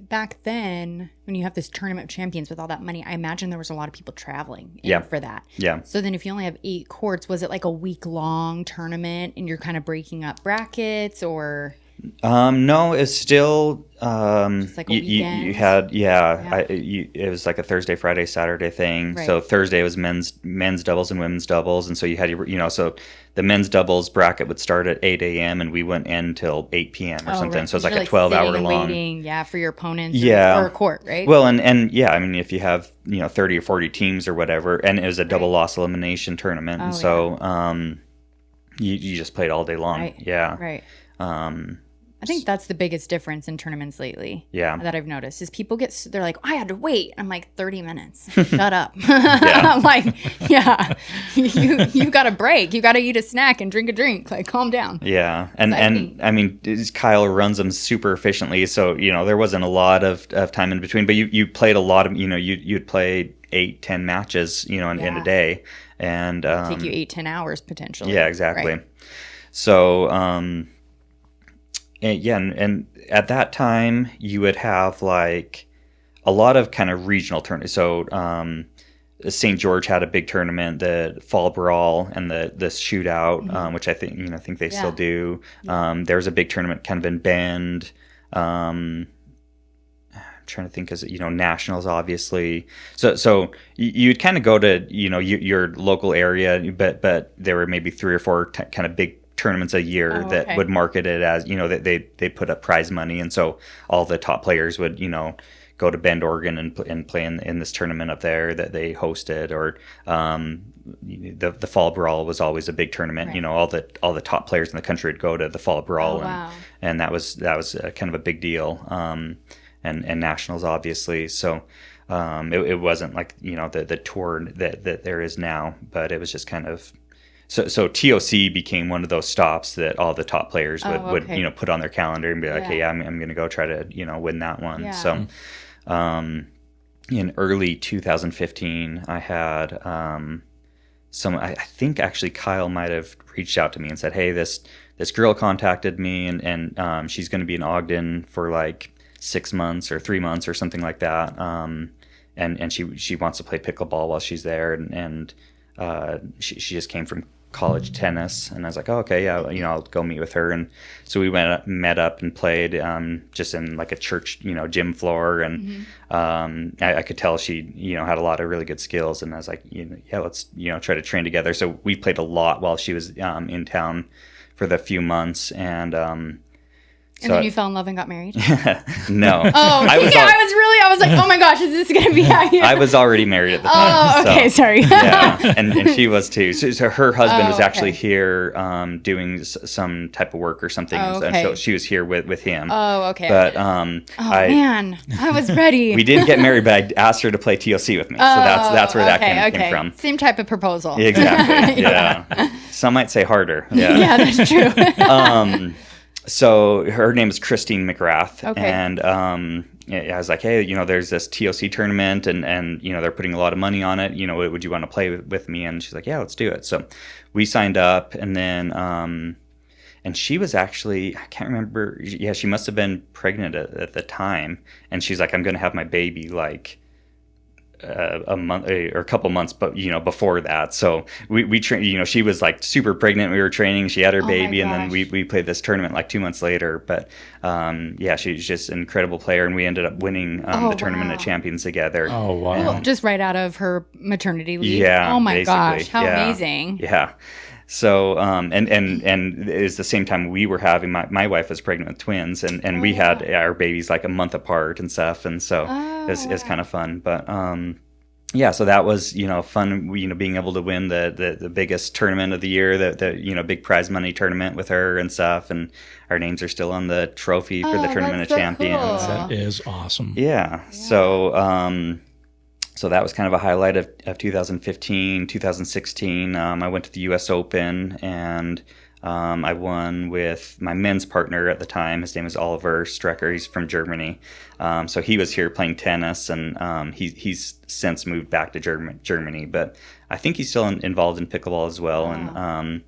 back then, when you have this Tournament of Champions with all that money, I imagine there was a lot of people traveling for that. Yeah. So then if you only have 8 courts, was it like a week-long tournament and you're kind of breaking up brackets, or? No, it's still just like a weekend? You had it was like a Thursday, Friday, Saturday thing. Right. So Thursday was men's doubles and women's doubles, and so you had so the men's doubles bracket would start at 8 a.m. and we wouldn't end till 8 p.m. or something. Right. So it's like a 12-hour long. Waiting, for your opponents. Or a court, right? Well, and I mean, if you have 30 or 40 teams or whatever, and it was a double loss elimination tournament, and so you just played all day long. Right. Yeah. Right. I think that's the biggest difference in tournaments lately. Yeah. That I've noticed is people they're like, I had to wait. I'm like, 30 minutes. Shut up. I'm like, yeah, you've got a break. You got to eat a snack and drink a drink. Like, calm down. Yeah. And I mean, Kyle runs them super efficiently. So, there wasn't a lot of time in between, but you played a lot of, you'd play 8-10 matches, in a day. And take you 8-10 hours potentially. Yeah, exactly. Right? So, and at that time you would have like a lot of kind of regional tournaments. So, St. George had a big tournament, the Fall Brawl and the Shootout, which I think they still do. There was a big tournament kind of in Bend. I'm trying to think, because nationals obviously. So you'd kind of go to your local area, but there were maybe 3 or 4 kind of big tournaments a year that would market it as that they put up prize money, and so all the top players would go to Bend, Oregon, and play in this tournament up there that they hosted, or the Fall Brawl was always a big tournament. Right. All the top players in the country would go to the Fall Brawl, and that was kind of a big deal. And nationals obviously. So it wasn't like the tour that there is now, but it was just kind of so TOC became one of those stops that all the top players would put on their calendar and be like, hey, I'm going to go try to win that one. Yeah. So in early 2015, I had I think actually Kyle might have reached out to me and said, hey, this girl contacted me, and she's going to be in Ogden for like 6 months or 3 months or something like that. And she wants to play pickleball while she's there. And she just came from college tennis, and I was like, oh, okay, yeah, I'll go meet with her. And so we met up and played, just in like a church, gym floor. And, I could tell she, had a lot of really good skills, and I was like, yeah, let's, try to train together. So we played a lot while she was, in town for the few months. And then you fell in love and got married? No. Oh, I was like, oh my gosh, is this going to be how you... I was already married at the time. Oh, okay, sorry. Yeah, and she was too. So her husband was actually here doing some type of work or something. Oh, okay. And so she was here with him. Oh, okay. But man, I was ready. We didn't get married, but I asked her to play TLC with me. So that's where that came from. Same type of proposal. Exactly, yeah. Some might say harder. Yeah, yeah, that's true. So her name is Christine McGrath, okay. And I was like, hey, there's this TOC tournament, and they're putting a lot of money on it. Would you want to play with me? And she's like, yeah, let's do it. So we signed up, and then and she was actually, I can't remember. Yeah, she must have been pregnant at the time, and she's like, I'm going to have my baby like a month or a couple months, but before that. So we trained. She was like super pregnant. We were training. She had her baby, and then we played this tournament like 2 months later. But she's just an incredible player, and we ended up winning the Tournament of Champions together. Oh wow! Just right out of her maternity leave. Yeah. Oh my gosh! How amazing! Yeah. So, and it was the same time we were having, my wife was pregnant with twins, and we had our babies like a month apart and stuff. And so it was kind of fun, but, so that was, fun, being able to win the biggest tournament of the year, the big prize money tournament with her and stuff. And our names are still on the trophy for the Tournament of Champions. Cool. That is awesome. Yeah. So that was kind of a highlight of 2015, 2016. I went to the U.S. Open, and I won with my men's partner at the time. His name is Oliver Strecker. He's from Germany. So he was here playing tennis, and he's since moved back to Germany. But I think he's still involved in pickleball as well. Wow. And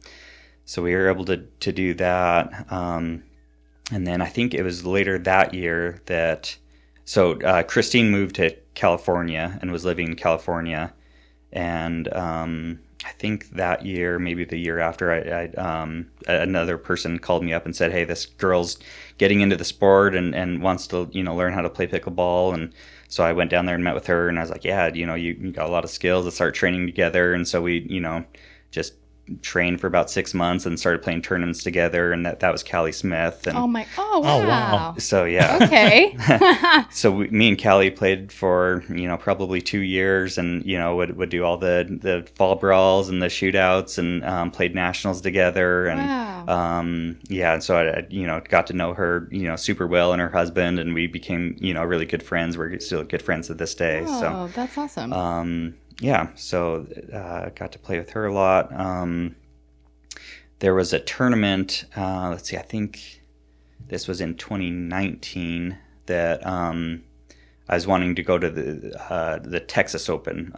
so we were able to do that. And then I think it was later that year that... So Christine moved to California and was living in California, and I think that year, maybe the year after, another person called me up and said, "Hey, this girl's getting into the sport and wants to learn how to play pickleball." And so I went down there and met with her, and I was like, "Yeah, you got a lot of skills. Let's start training together." And so we just trained for about 6 months and started playing tournaments together, and that was Callie Smith. And oh wow. So yeah. Okay. So me and Callie played for probably 2 years, and would do all the fall brawls and the shootouts, and played nationals together. And and so I got to know her super well, and her husband, and we became really good friends. We're still good friends to this day. Oh, that's awesome. So got to play with her a lot. There was a tournament, let's see, I think this was in 2019, that I was wanting to go to the Texas Open.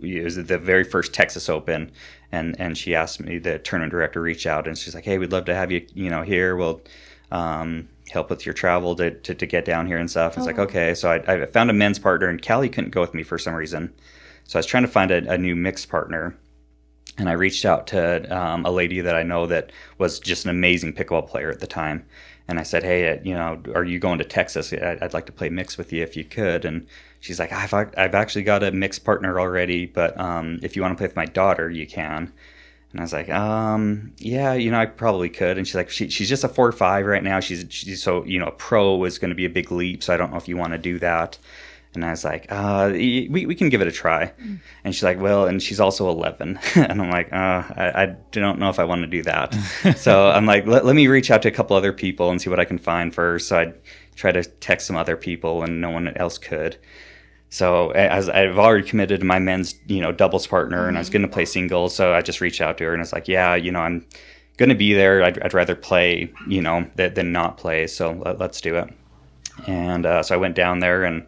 It was the very first Texas Open, and she asked me, the tournament director reached out, and she's like, hey, we'd love to have you here. We'll help with your travel to get down here and stuff. I was like, okay. So I found a men's partner, and Callie couldn't go with me for some reason. So I was trying to find a new mixed partner, and I reached out to a lady that I know that was just an amazing pickleball player at the time. And I said, hey, are you going to Texas? I'd like to play mixed with you if you could. And she's like, I've actually got a mixed partner already, but if you want to play with my daughter, you can. And I was like, I probably could. And she's like, she's just a 4-5 right now. She's so, a pro is going to be a big leap. So I don't know if you want to do that. And I was like, we can give it a try. And she's like, well, and she's also 11. And I'm like, I don't know if I want to do that. So I'm like, let me reach out to a couple other people and see what I can find first. So I tried to text some other people, and no one else could. So as I've already committed to my men's, doubles partner, and I was going to play singles. So I just reached out to her, and I was like, yeah, I'm going to be there. I'd rather play, than not play. So let's do it. And so I went down there, and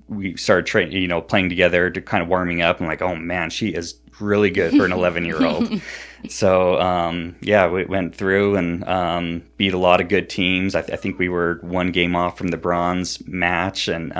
we started playing together, to kind of warming up. I'm like, oh man, she is really good for an 11-year-old. So we went through and beat a lot of good teams. I think we were one game off from the bronze match, and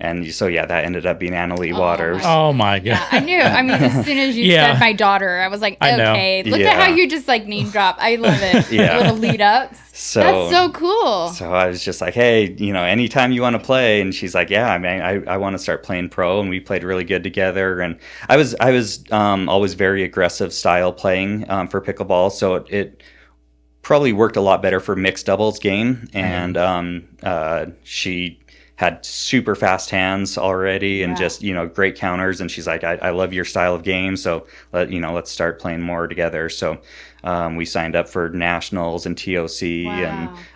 that ended up being Anna Leigh Waters. Oh my God. Yeah, I knew. I mean, as soon as you said my daughter, I was like, okay, look at how you just name drop. I love it. Little lead ups. So that's so cool. So I was just like, hey, anytime you want to play. And she's like, yeah, I mean, I want to start playing pro. And we played really good together. And I was always very aggressive style playing for pickleball. So it probably worked a lot better for mixed doubles game. And she had super fast hands already, and just, great counters. And she's like, I love your style of game. So let's start playing more together. So we signed up for nationals and TOC,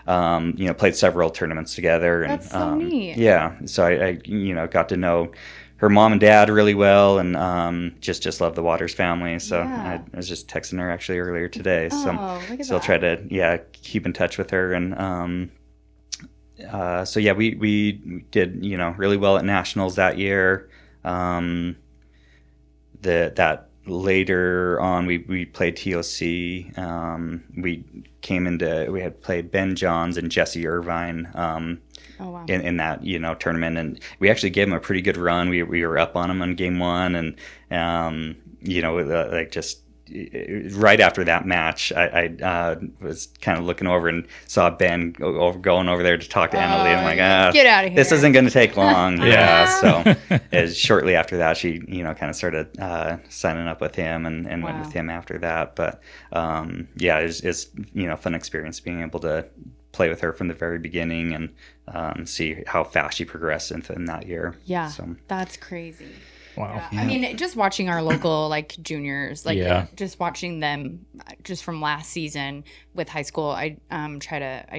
and played several tournaments together. And that's so neat. Yeah. So I got to know her mom and dad really well, and just love the Waters family. So I was just texting her actually earlier today. So I'll try to keep in touch with her. And we did really well at nationals that year. That later on we played TOC. We had played Ben Johns and Jesse Irvine in that tournament, and we actually gave them a pretty good run. We were up on them on game one, and right after that match, I was kind of looking over and saw Ben going over there to talk to Anna Leigh. I'm like, get out of here. This isn't going to take long. So shortly after that, she kind of started signing up with him, and went with him after that. But it's fun experience being able to play with her from the very beginning, and see how fast she progressed in that year. Yeah, so that's crazy. Wow. Yeah. I mean, just watching our local juniors, just watching them just from last season with high school. I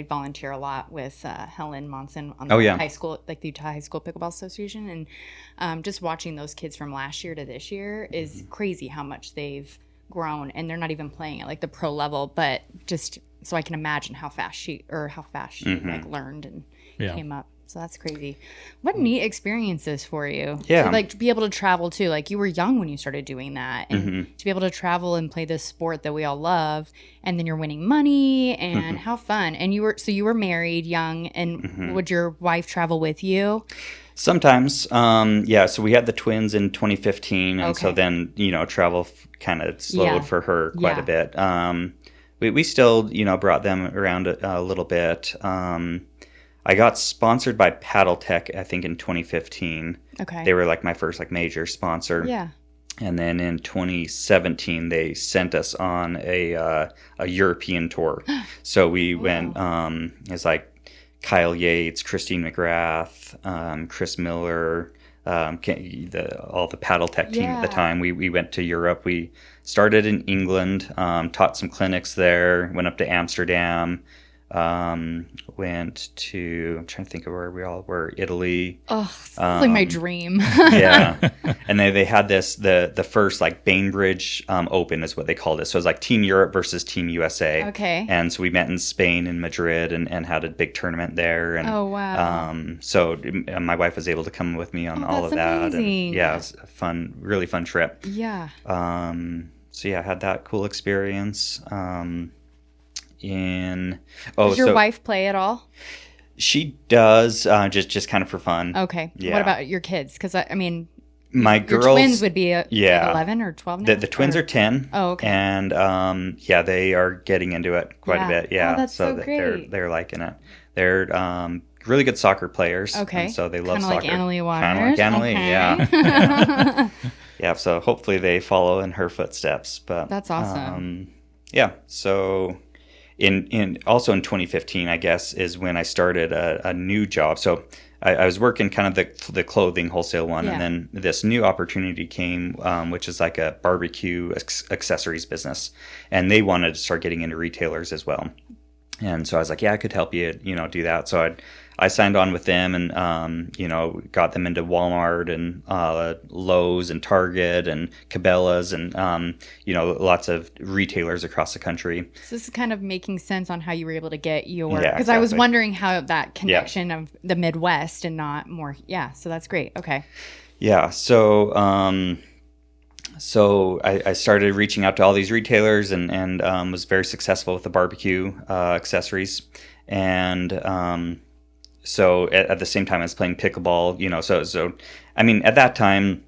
volunteer a lot with Helen Monson on the high school, the Utah High School Pickleball Association, and just watching those kids from last year to this year is crazy how much they've grown, and they're not even playing at the pro level, but just so I can imagine how fast she learned and came up. So that's crazy. What neat experiences for you. Yeah. To be able to travel too. You were young when you started doing that. And to be able to travel and play this sport that we all love. And then you're winning money, and how fun. And you were married young, and would your wife travel with you? Sometimes. So we had the twins in 2015. And so then, travel kind of slowed for her quite a bit. We still, brought them around a little bit. I got sponsored by Paddle Tech, I think, in 2015. Okay. They were my first major sponsor. Yeah. And then in 2017, they sent us on a European tour. So we went, it's like Kyle Yates, Christine McGrath, Chris Miller, all the paddle tech team at the time. We went to Europe. We started in England, taught some clinics there, went up to Amsterdam, went to, I'm trying to think of where we all were, Italy. Oh, it's like my dream. Yeah. And they had this, the first like Bainbridge Open is what they called it. So it was like Team Europe versus Team USA. Okay. And so we met in Spain, in Madrid, and had a big tournament there. And, oh, wow. So my wife was able to come with me on all of that. Amazing. And yeah, it was a fun, really fun trip. Yeah. So yeah, I had that cool experience. Does your wife play at all? She does, just kind of for fun. Okay. Yeah. What about your kids? Because I mean, my your girls, twins would be 11 or 12 now? The twins are 10. Oh, okay. And they are getting into it quite a bit. Yeah. Oh, that's so great. They're liking it. They're really good soccer players. Okay. So they love soccer. Kind of like Anna Leigh Waters. Kind of like Anna Leigh, yeah. Yeah. So hopefully they follow in her footsteps. But that's awesome. Yeah. So also in 2015, I guess, is when I started a new job. So I was working kind of the clothing wholesale one, and then this new opportunity came, which is like a barbecue accessories business, and they wanted to start getting into retailers as well. And so I was like, yeah, I could help you, do that. So I signed on with them and, got them into Walmart and Lowe's and Target and Cabela's and, lots of retailers across the country. So this is kind of making sense on how you were able to get your, because exactly. I was wondering how that connection of the Midwest and not more. Yeah. So that's great. Okay. Yeah. So, So I started reaching out to all these retailers and was very successful with the barbecue accessories. And so at the same time I was playing pickleball, so I mean, at that time,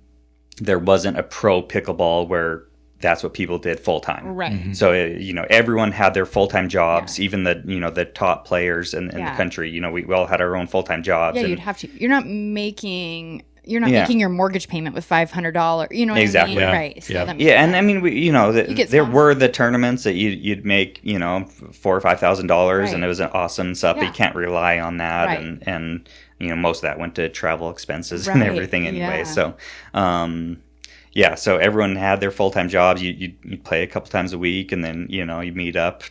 there wasn't a pro pickleball where that's what people did full time. Right. Mm-hmm. So, everyone had their full-time jobs, even the top players in the country. We all had our own full-time jobs. Yeah, you'd have to. You're not making your mortgage payment with $500. You know what exactly. I mean? Yeah. Right. So And I mean, there were the tournaments that you'd make, $4,000 or $5,000, and it was an awesome stuff. But you can't rely on that, right. and most of that went to travel expenses and everything anyway. So, so everyone had their full time jobs. You'd play a couple times a week, and then you meet up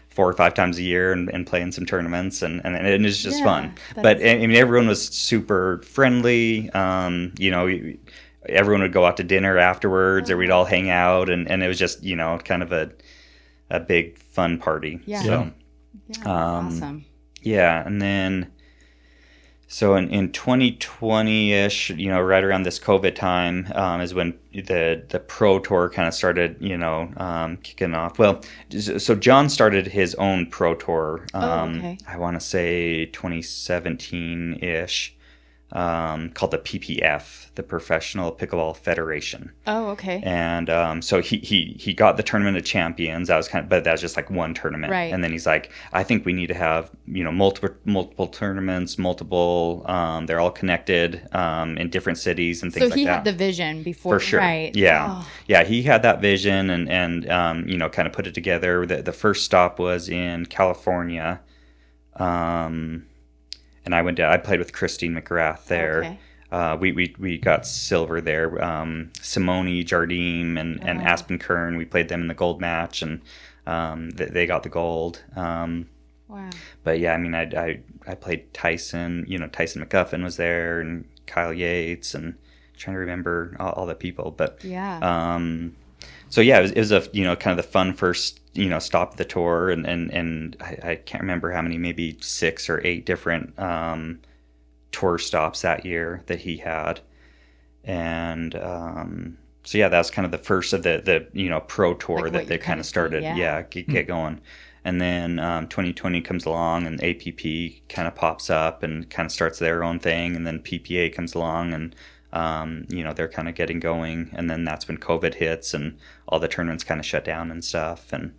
4 or 5 times a year and play in some tournaments, and it's just fun. But I mean, everyone was super friendly. Everyone would go out to dinner afterwards, or we'd all hang out, and it was just kind of a big fun party. Yeah. So, that's awesome. Yeah, and then. So in 2020-ish, right around this COVID time, is when the pro tour kind of started, kicking off. Well, so John started his own pro tour. I want to say 2017-ish, called the PPF, the Professional Pickleball Federation. Oh, okay. And so he got the Tournament of Champions. That was but that was just like one tournament. Right. And then he's like, I think we need to have multiple tournaments, they're all connected in different cities and things like that. So he had the vision before, for sure. Right? Yeah, yeah. He had that vision and kind of put it together. The first stop was in California. And I played with Christine McGrath there. Okay. We got silver there. Simone Jardim and Aspen Kern, we played them in the gold match, and they got the gold. Wow. But yeah, I mean, I played Tyson. Tyson McGuffin was there, and Kyle Yates, and I'm trying to remember all the people. But yeah. So yeah, it was a kind of the fun first stop of the tour, and I can't remember how many, maybe 6 or 8 different tour stops that year that he had, and so yeah, that's kind of the first of the pro tour that they kind of started get going. And then 2020 comes along, and APP kind of pops up and kind of starts their own thing, and then PPA comes along, and they're kind of getting going, and then that's when COVID hits and all the tournaments kind of shut down and stuff. And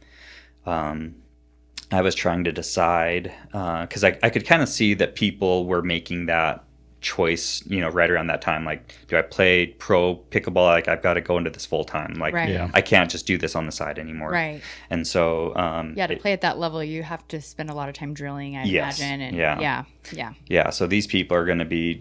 I was trying to decide, because I could kind of see that people were making that choice, right around that time. Like, do I play pro pickleball? Like, I've got to go into this full time. Like, I can't just do this on the side anymore. Right. And so, to play at that level, you have to spend a lot of time drilling, I imagine. And yeah. So these people are going to be,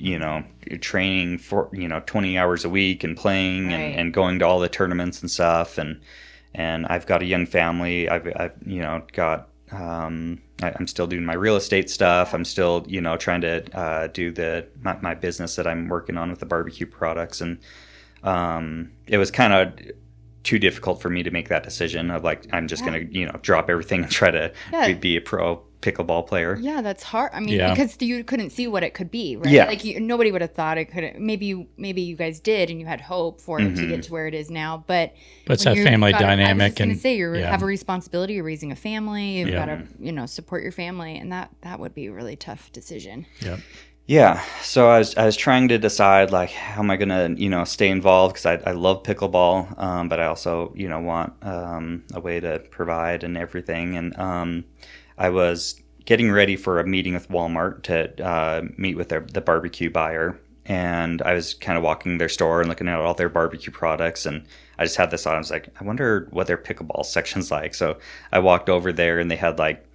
training for, 20 hours a week and playing and going to all the tournaments and stuff. And I've got a young family. I've got, I'm still doing my real estate stuff. I'm still, trying to do my business that I'm working on with the barbecue products. And it was kind of too difficult for me to make that decision of like, I'm just going to, drop everything and try to be a pro pickleball player. Yeah, that's hard. I mean, because you couldn't see what it could be, right? Yeah. Like nobody would have thought it could. Maybe you guys did, and you had hope for it to get to where it is now. But it's that family dynamic, I was going to say you have a responsibility. You're raising a family. You've got to support your family, and that would be a really tough decision. Yeah. Yeah. So I was trying to decide like how am I going to stay involved because I love pickleball, but I also want a way to provide and everything. And I was getting ready for a meeting with Walmart to meet with the barbecue buyer, and I was kind of walking their store and looking at all their barbecue products, and I just had this thought. I was like, I wonder what their pickleball section's like. So I walked over there, and they had like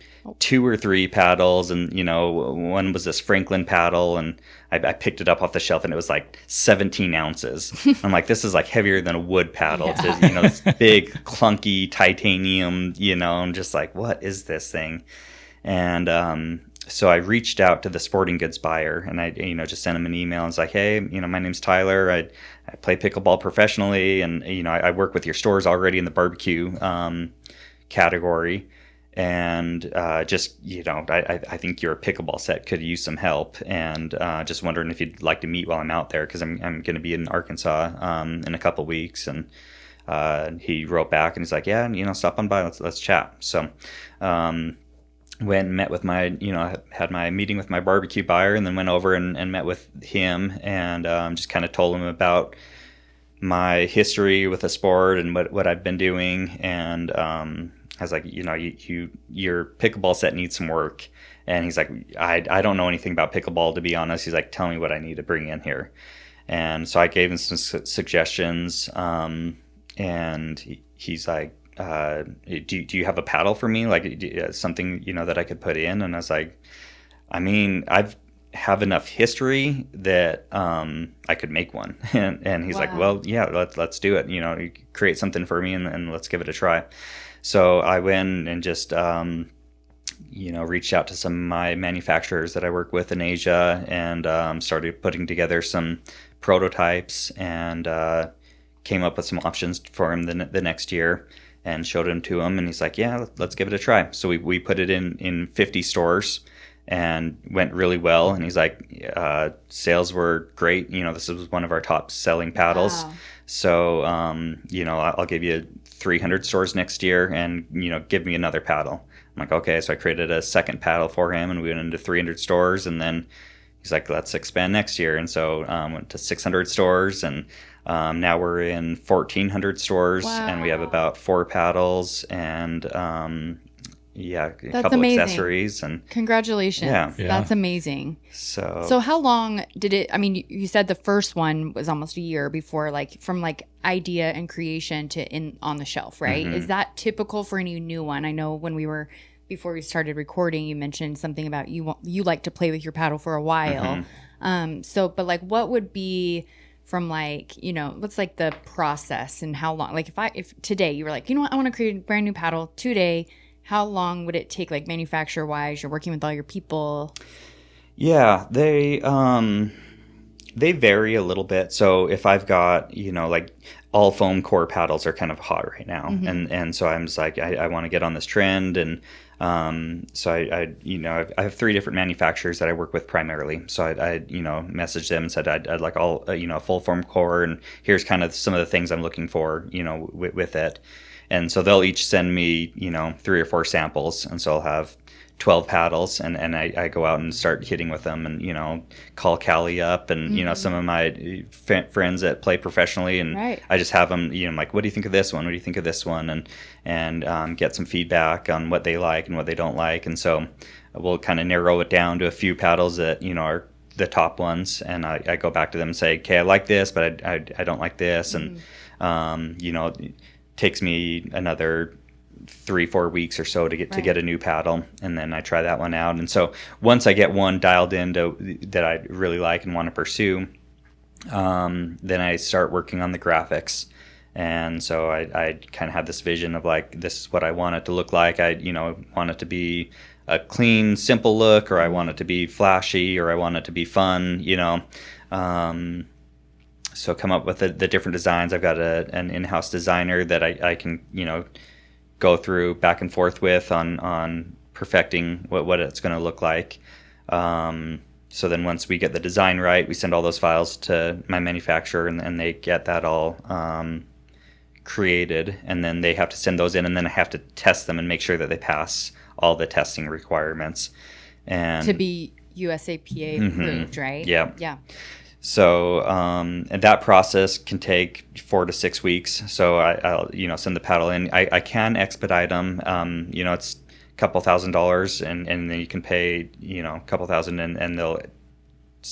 2 or 3 paddles, and one was this Franklin paddle, and I picked it up off the shelf, and it was like 17 ounces. I'm like, this is like heavier than a wood paddle. Yeah. It's this big clunky titanium. I'm just like, what is this thing? And so I reached out to the sporting goods buyer, and I just sent him an email and was like, hey, my name's Tyler. I play pickleball professionally, and I work with your stores already in the barbecue category. And I think your pickleball set could use some help, and just wondering if you'd like to meet while I'm out there, because I'm going to be in Arkansas in a couple weeks. And he wrote back and he's like, yeah, stop on by, let's chat. So went and met with my, had my meeting with my barbecue buyer, and then went over and met with him, and just kind of told him about my history with the sport and what I've been doing. And I was like, your pickleball set needs some work. And he's like, I don't know anything about pickleball, to be honest. He's like, tell me what I need to bring in here. And so I gave him some suggestions. And he's like, do you have a paddle for me? Like something, that I could put in? And I was like, I mean, have enough history that I could make one. And he's like, well, yeah, let's do it. You create something for me and let's give it a try. So I went and just, reached out to some of my manufacturers that I work with in Asia, and started putting together some prototypes, and came up with some options for him the next year, and showed them to him. And he's like, yeah, let's give it a try. So we put it in 50 stores, and went really well. And he's like, sales were great. This was one of our top selling paddles. Wow. So, I'll give you 300 stores next year, and, give me another paddle. I'm like, okay. So I created a second paddle for him, and we went into 300 stores, and then he's like, let's expand next year. And so, went to 600 stores, and, now we're in 1,400 stores. Wow. And we have about 4 paddles and, a couple amazing. Accessories. And congratulations. Yeah. That's amazing. So how long did it, I mean, you said the first one was almost a year before, like from like idea and creation to on the shelf, right? Mm-hmm. Is that typical for any new one? I know before we started recording, you mentioned something about you like to play with your paddle for a while. Mm-hmm. But like what would be from like, what's like the process and how long, like if today you were like, I want to create a brand new paddle today, how long would it take, like manufacturer-wise? You're working with all your people. Yeah, they vary a little bit. So if I've got, like all foam core paddles are kind of hot right now, mm-hmm. and so I'm just like I want to get on this trend, and so I have 3 different manufacturers that I work with primarily. So I messaged them and said I'd like all full foam core, and here's kind of some of the things I'm looking for with it. And so they'll each send me, 3 or 4 samples. And so I'll have 12 paddles, and I go out and start hitting with them, and, call Callie up, and, mm-hmm. Some of my friends that play professionally. And right. I just have them, I'm like, what do you think of this one? What do you think of this one? And get some feedback on what they like and what they don't like. And so we'll kind of narrow it down to a few paddles that, are the top ones, and I go back to them and say, okay, I like this, but I don't like this. And, it takes me another 3-4 weeks or so to get a new paddle, and then I try that one out. And so once I get one dialed in that I really like and want to pursue, then I start working on the graphics. And so I kind of have this vision of like, this is what I want it to look like. I want it to be a clean, simple look, or I want it to be flashy, or I want it to be fun, so come up with the different designs. I've got an in-house designer that I can, go through back and forth with on perfecting what it's going to look like. So then once we get the design right, we send all those files to my manufacturer, and they get that all created, and then they have to send those in, and then I have to test them and make sure that they pass all the testing requirements. And to be USAPA approved, right? Yeah. Yeah. So and that process can take 4 to 6 weeks. So I'll send the paddle in. I can expedite them. It's a couple $1,000, and then you can pay a couple thousand, and they'll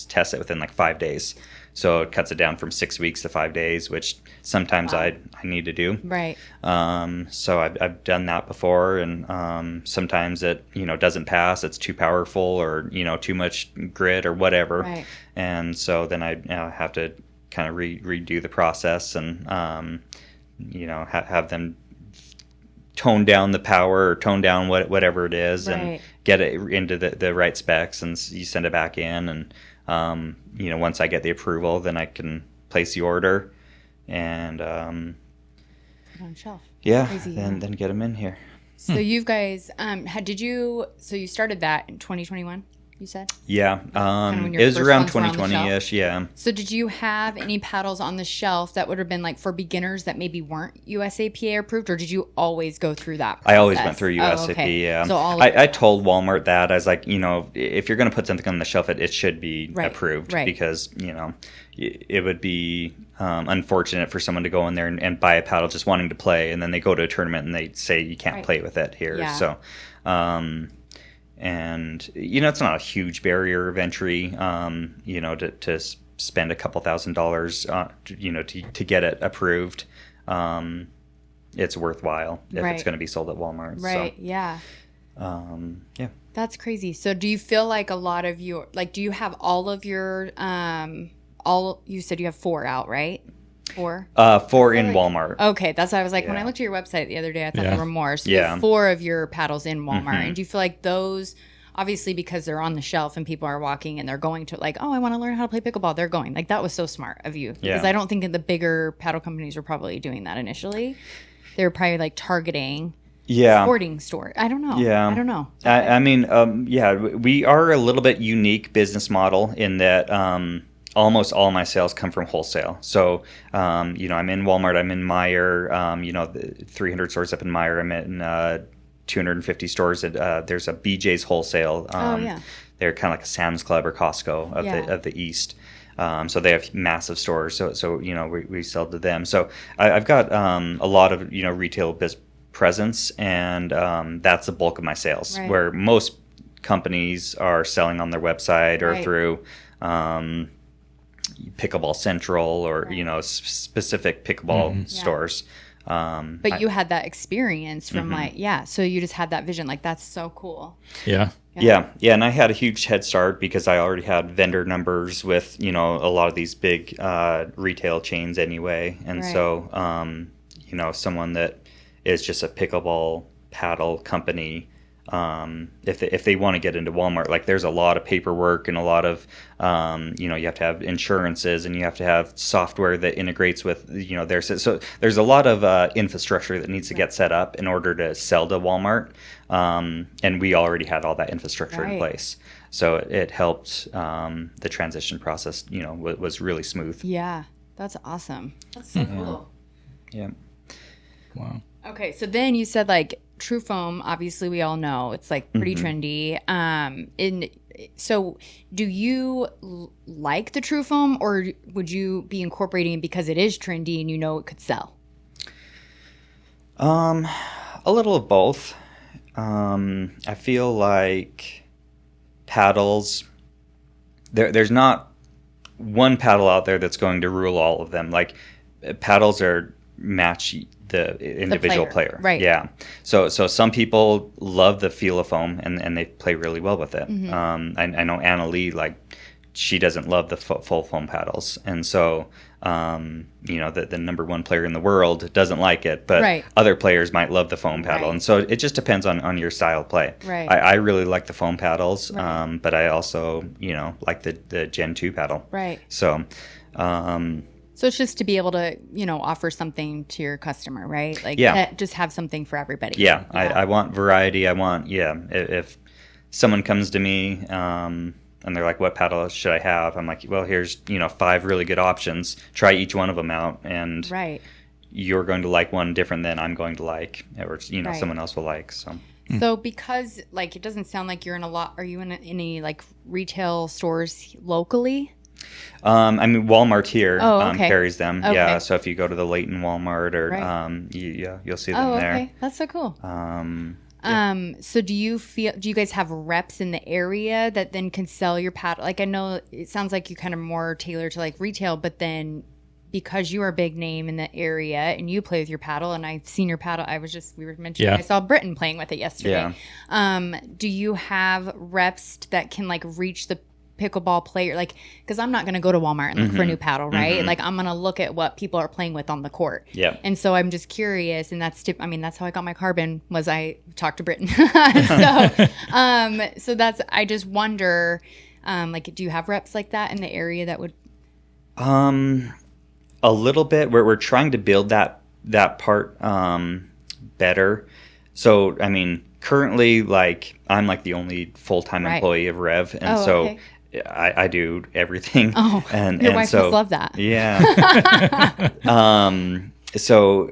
test it within like 5 days. So it cuts it down from 6 weeks to 5 days, which sometimes I need to do. Right. So I've done that before, and sometimes it doesn't pass. It's too powerful, or too much grit or whatever. Right. And so then I have to kind of redo the process, and have them tone down the power, or tone down whatever it is, and get it into the right specs, and you send it back in, and once I get the approval, then I can place the order and put on shelf. Yeah, then get them in here. So you guys, you started that in 2021? You said? Yeah, it was around 2020-ish, yeah. So did you have any paddles on the shelf that would have been like for beginners that maybe weren't USAPA approved, or did you always go through that process? I always went through USAPA, okay. Yeah. So I told Walmart that. I was like, if you're going to put something on the shelf, it should be approved, because, it would be unfortunate for someone to go in there and buy a paddle just wanting to play, and then they go to a tournament and they say you can't play with it here. Yeah. So, and it's not a huge barrier of entry, to spend a couple $1,000, to get it approved. It's worthwhile if it's going to be sold at Walmart. Right. So, yeah. Yeah. That's crazy. So do you feel like a lot of your, do you have all of your, you said you have 4 out, right? 4? 4 in Walmart. Okay, that's why I was like, when I looked at your website the other day, I thought there were more. So you have 4 of your paddles in Walmart. And do you feel like those, obviously because they're on the shelf and people are walking and they're going to I want to learn how to play pickleball, they're going. That was so smart of you. Because I don't think that the bigger paddle companies were probably doing that initially. They were probably sporting store. I don't know. Yeah. I don't know. I mean, we are a little bit unique business model in that almost all my sales come from wholesale. So, I'm in Walmart, I'm in Meijer, the 300 stores up in Meijer, I'm in 250 stores. There's a BJ's Wholesale. They're kind of like a Sam's Club or Costco of the East. So they have massive stores. So we sell to them. So I've got a lot of retail presence, and that's the bulk of my sales. Right. Where most companies are selling on their website or through Pickleball Central or specific pickleball stores. But you had that experience from so you just had that vision. That's so cool. Yeah, and I had a huge head start because I already had vendor numbers with a lot of these big retail chains anyway, and so someone that is just a pickleball paddle company. If they want to get into Walmart, there's a lot of paperwork and a lot of, you have to have insurances and you have to have software that integrates with, so there's a lot of infrastructure that needs to get set up in order to sell to Walmart. And we already had all that infrastructure in place. So it helped, the transition process, was really smooth. Yeah. That's awesome. That's so cool. Yeah. Wow. Okay. So then you said True Foam, obviously we all know it's pretty trendy. So do you like the True Foam, or would you be incorporating it because it is trendy and it could sell? A little of both. I feel like paddles, there's not one paddle out there that's going to rule all of them. Like paddles are match the individual player. Right. Yeah. So some people love the feel of foam and they play really well with it. Mm-hmm. I know Anna Leigh, like, she doesn't love the full foam paddles. And so, the number one player in the world doesn't like it, but other players might love the foam paddle. And so it just depends on your style of play. Right. I really like the foam paddles, but I also, like the Gen 2 paddle. Right. So, so it's just to be able to, offer something to your customer, right? Like, just have something for everybody. Yeah. I want variety. I want, if someone comes to me, and they're like, what paddle should I have? I'm like, well, here's, 5 really good options. Try each one of them out. And you're going to like one different than I'm going to like, or, someone else will like. So because, like, it doesn't sound like you're in are you in any, like, retail stores locally? Walmart here okay. carries them. Okay. Yeah. So if you go to the Layton Walmart or, you'll see them there. Okay. That's so cool. So do you guys have reps in the area that then can sell your paddle? Like, I know it sounds like you kind of more tailored to like retail, but then because you are a big name in the area and you play with your paddle, and I've seen your paddle, we were mentioning, I saw Britton playing with it yesterday. Yeah. Do you have reps that can like reach the pickleball player, like, because I'm not going to go to Walmart and look for a new paddle, right? Like, I'm going to look at what people are playing with on the court. Yeah. And so I'm just curious, and that's how I got my carbon, was I talked to Britton. So that's, I just wonder, like, do you have reps like that in the area that would? A little bit. We're trying to build that part better. So currently, like, I'm like the only full-time employee of REV, and okay. I do everything. Oh, and your wife must love that. Yeah. So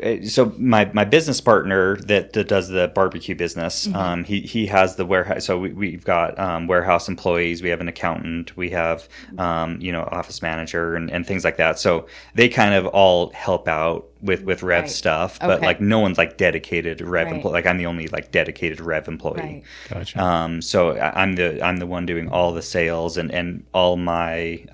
my business partner that does the barbecue business, he has the warehouse. So we've got warehouse employees. We have an accountant. We have office manager and things like that. So they kind of all help out with REV stuff, but like no one's like dedicated REV employee. Like I'm the only like dedicated REV employee. Gotcha. So I'm the one doing all the sales and all my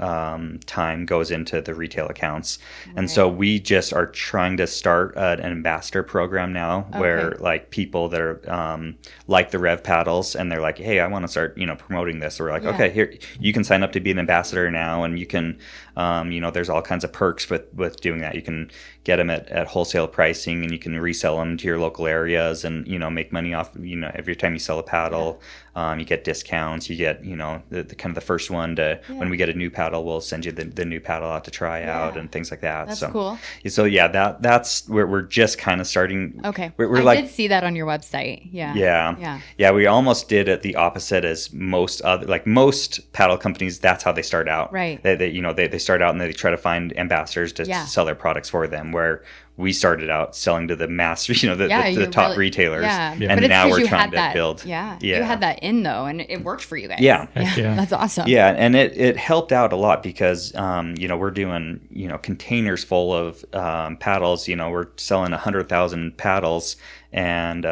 time goes into the retail accounts. And so we just are trying to start an ambassador program now where like people that are like the REV paddles and they're like, hey, I want to start promoting this. So we're like, okay, here you can sign up to be an ambassador now, and you can there's all kinds of perks with doing that. You can get them at wholesale pricing, and you can resell them to your local areas and make money off every time you sell a paddle. You get discounts. You get the kind of the first one to when we get a new paddle, we'll send you the new paddle out to try out and things like that. That's cool. So that's where we're just kind of starting. Okay, we're I did see that on your website. Yeah. We almost did it the opposite as most other, like most paddle companies. That's how they start out. Right. They start out and they try to find ambassadors to sell their products for them. Where we started out selling to the mass, the top retailers. Yeah. And now we're trying to build. Yeah. You had that in though, and it worked for you guys. Yeah. That's awesome. Yeah. And it helped out a lot because, we're doing, containers full of paddles. We're selling 100,000 paddles. And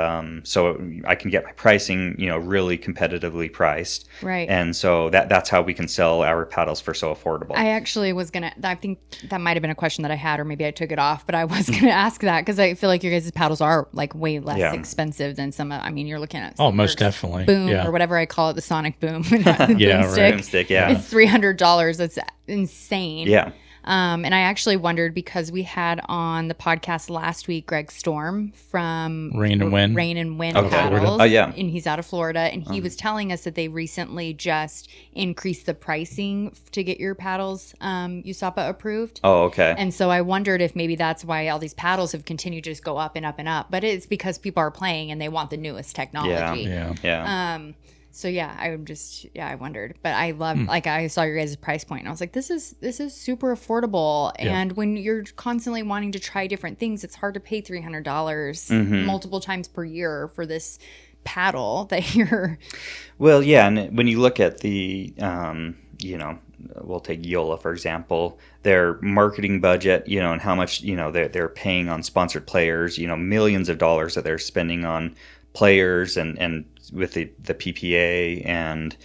so I can get my pricing, really competitively priced. Right. And so that's how we can sell our paddles for so affordable. I actually was I think that might have been a question that I had, or maybe I took it off, but I was going to ask that because I feel like your guys' paddles are like way less expensive than some. You're looking at most definitely Boom or whatever I call it, the Sonic Boom. Boomstick. Yeah. It's $300. That's insane. Yeah. And I actually wondered because we had on the podcast last week Greg Storm from Rain and Wind Paddles. Oh, yeah. And he's out of Florida. And he was telling us that they recently just increased the pricing to get your paddles USAPA approved. Oh, okay. And so I wondered if maybe that's why all these paddles have continued to just go up and up and up. But it's because people are playing and they want the newest technology. Yeah. So I wondered, but I love, like I saw your guys' price point and I was like, this is super affordable. And when you're constantly wanting to try different things, it's hard to pay $300 multiple times per year for this paddle that you're. Well, yeah. And when you look at the, we'll take Yola, for example, their marketing budget, and how much, they're paying on sponsored players, millions of dollars that they're spending on players and with the PPA and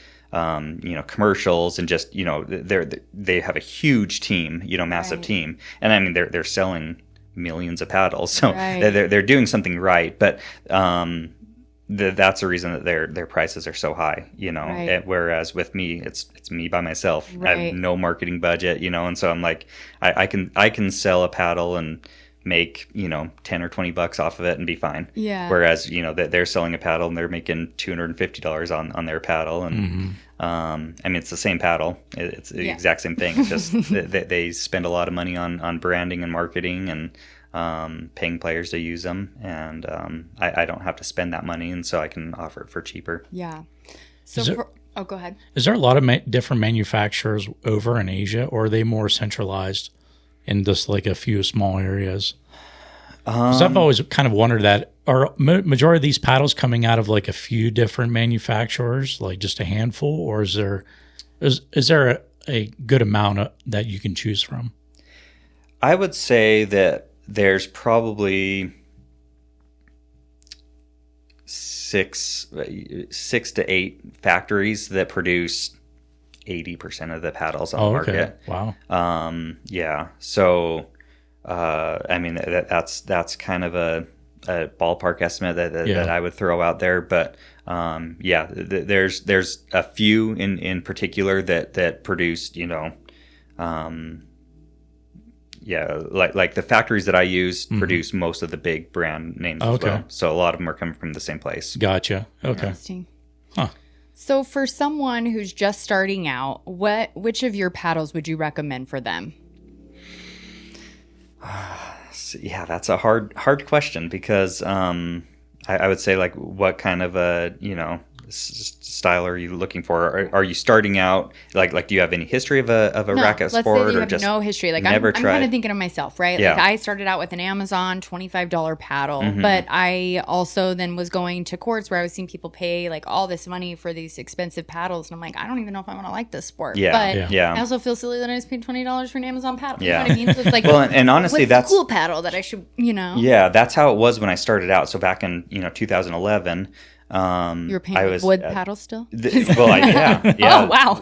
commercials and just, they have a huge team, massive team. And I mean, they're selling millions of paddles. So they're doing something right. But, that's the reason that their prices are so high, whereas with me, it's me by myself. I have no marketing budget, and so I'm like, I can sell a paddle and make, 10 or 20 bucks off of it and be fine. Yeah. Whereas, they're selling a paddle and they're making $250 on their paddle. And, I mean, it's the same paddle. It's the exact same thing. It's just they spend a lot of money on branding and marketing and, paying players to use them, and I don't have to spend that money, and so I can offer it for cheaper. Yeah. So go ahead. Is there a lot of different manufacturers over in Asia, or are they more centralized in just like a few small areas? Because I've always kind of wondered that. Are majority of these paddles coming out of like a few different manufacturers, like just a handful, or is there a good amount that you can choose from? I would say that there's probably six to eight factories that produce 80% of the paddles on the market. Wow. Yeah. So, I mean, that's kind of a ballpark estimate that I would throw out there. But, there's a few in particular that produced, like the factories that I use produce most of the big brand names as well. So a lot of them are coming from the same place. Gotcha. Okay. Interesting. Huh. So for someone who's just starting out, which of your paddles would you recommend for them? Yeah, that's a hard question because I would say like what kind of a style are you looking for? Are you starting out like do you have any history of a racket sport? Let's say you or have just no history. Like never I'm kind of thinking of myself, right? Yeah. Like I started out with an Amazon $25 paddle, but I also then was going to courts where I was seeing people pay like all this money for these expensive paddles, and I'm like, I don't even know if I want to like this sport. But I also feel silly that I just paid $20 for an Amazon paddle. Yeah. You know what I mean? So it's like, well, and honestly, that's the cool paddle that I should, Yeah, that's how it was when I started out. So back in 2011. You were painting wood paddles still? Yeah. Oh, wow.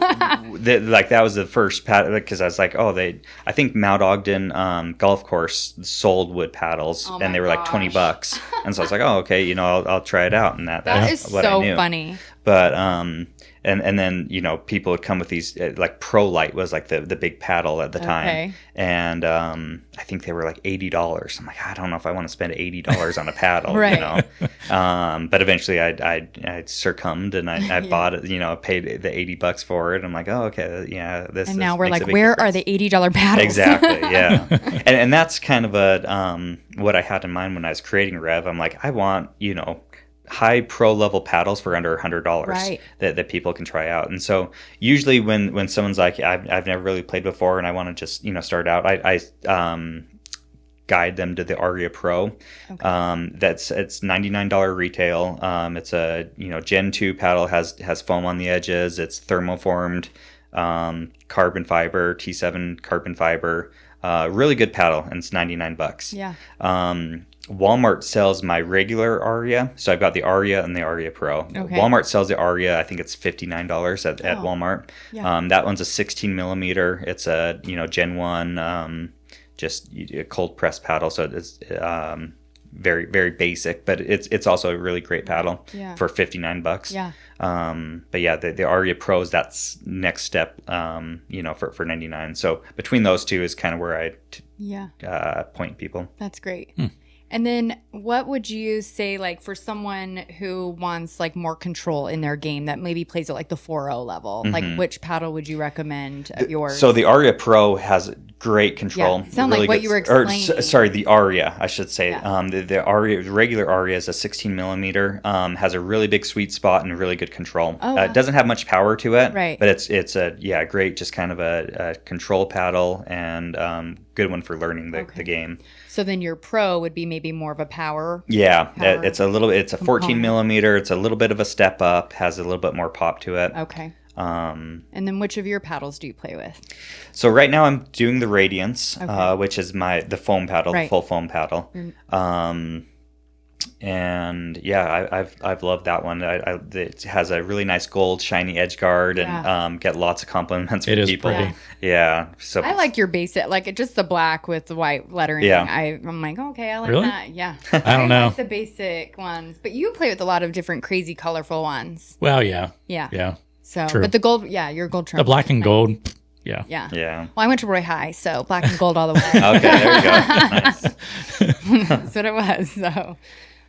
That was the first paddle because I was like, I think Mount Ogden Golf Course sold wood paddles and they were like $20. And so I was like, okay, I'll try it out. And that is what so I knew. Funny. But, and then, people would come with these, like Pro Light was like the big paddle at the time. And I think they were like $80. I'm like, I don't know if I want to spend $80 on a paddle, But eventually I succumbed and I bought it, paid the $80 for it. I'm like, oh, okay, yeah. And now we're like, where are the $80 paddles? Exactly, yeah. and that's kind of what I had in mind when I was creating Rev. I'm like, I want, high pro level paddles for under $100 that people can try out. And so usually when someone's like, I've never really played before and I want to just, start out, I guide them to the Aria Pro. It's $99 retail. It's a, Gen 2 paddle has foam on the edges. It's thermoformed, carbon fiber, T7 carbon fiber, really good paddle. And it's $99. Yeah. Walmart sells my regular Aria. So I've got the Aria and the Aria Pro. Okay. Walmart sells the Aria. I think it's $59 at Walmart. Yeah. That one's a 16 millimeter. It's a, Gen 1, just a cold press paddle. So it's very, very basic, but it's also a really great paddle for $59. Yeah. But yeah, the Aria Pro is that's next step, for 99. So between those two is kind of where I point people. That's great. And then what would you say, like, for someone who wants, like, more control in their game that maybe plays at, like, the 4.0 level? Like, which paddle would you recommend of yours? So the Aria Pro has great control. Yeah, sound really like what you were explaining. Sorry, the Aria, I should say. Yeah. The Aria, regular Aria is a 16 millimeter, has a really big sweet spot and really good control. Oh, wow. It doesn't have much power to it, but it's a great, just kind of a control paddle and good one for learning the game. So then your Pro would be maybe more of a power. Yeah, it's a 14 millimeter. It's a little bit of a step up, has a little bit more pop to it. Okay. And then which of your paddles do you play with? So right now I'm doing the Radiance, which is the foam paddle, the full foam paddle. And yeah, I've loved that one. It has a really nice gold shiny edge guard, and get lots of compliments from people. Pretty. Yeah. So I like your basic, like just the black with the white lettering. Yeah. I'm like, okay, I like Really? that. Yeah. I don't know. Like the basic ones, but you play with a lot of different crazy colorful ones. Well, yeah. Yeah. So, True. but the gold, your gold trim. The black and gold. Yeah. Yeah. Yeah. Well, I went to Roy High, so black and gold all the way. Okay, there you go. Nice. That's what it was. So,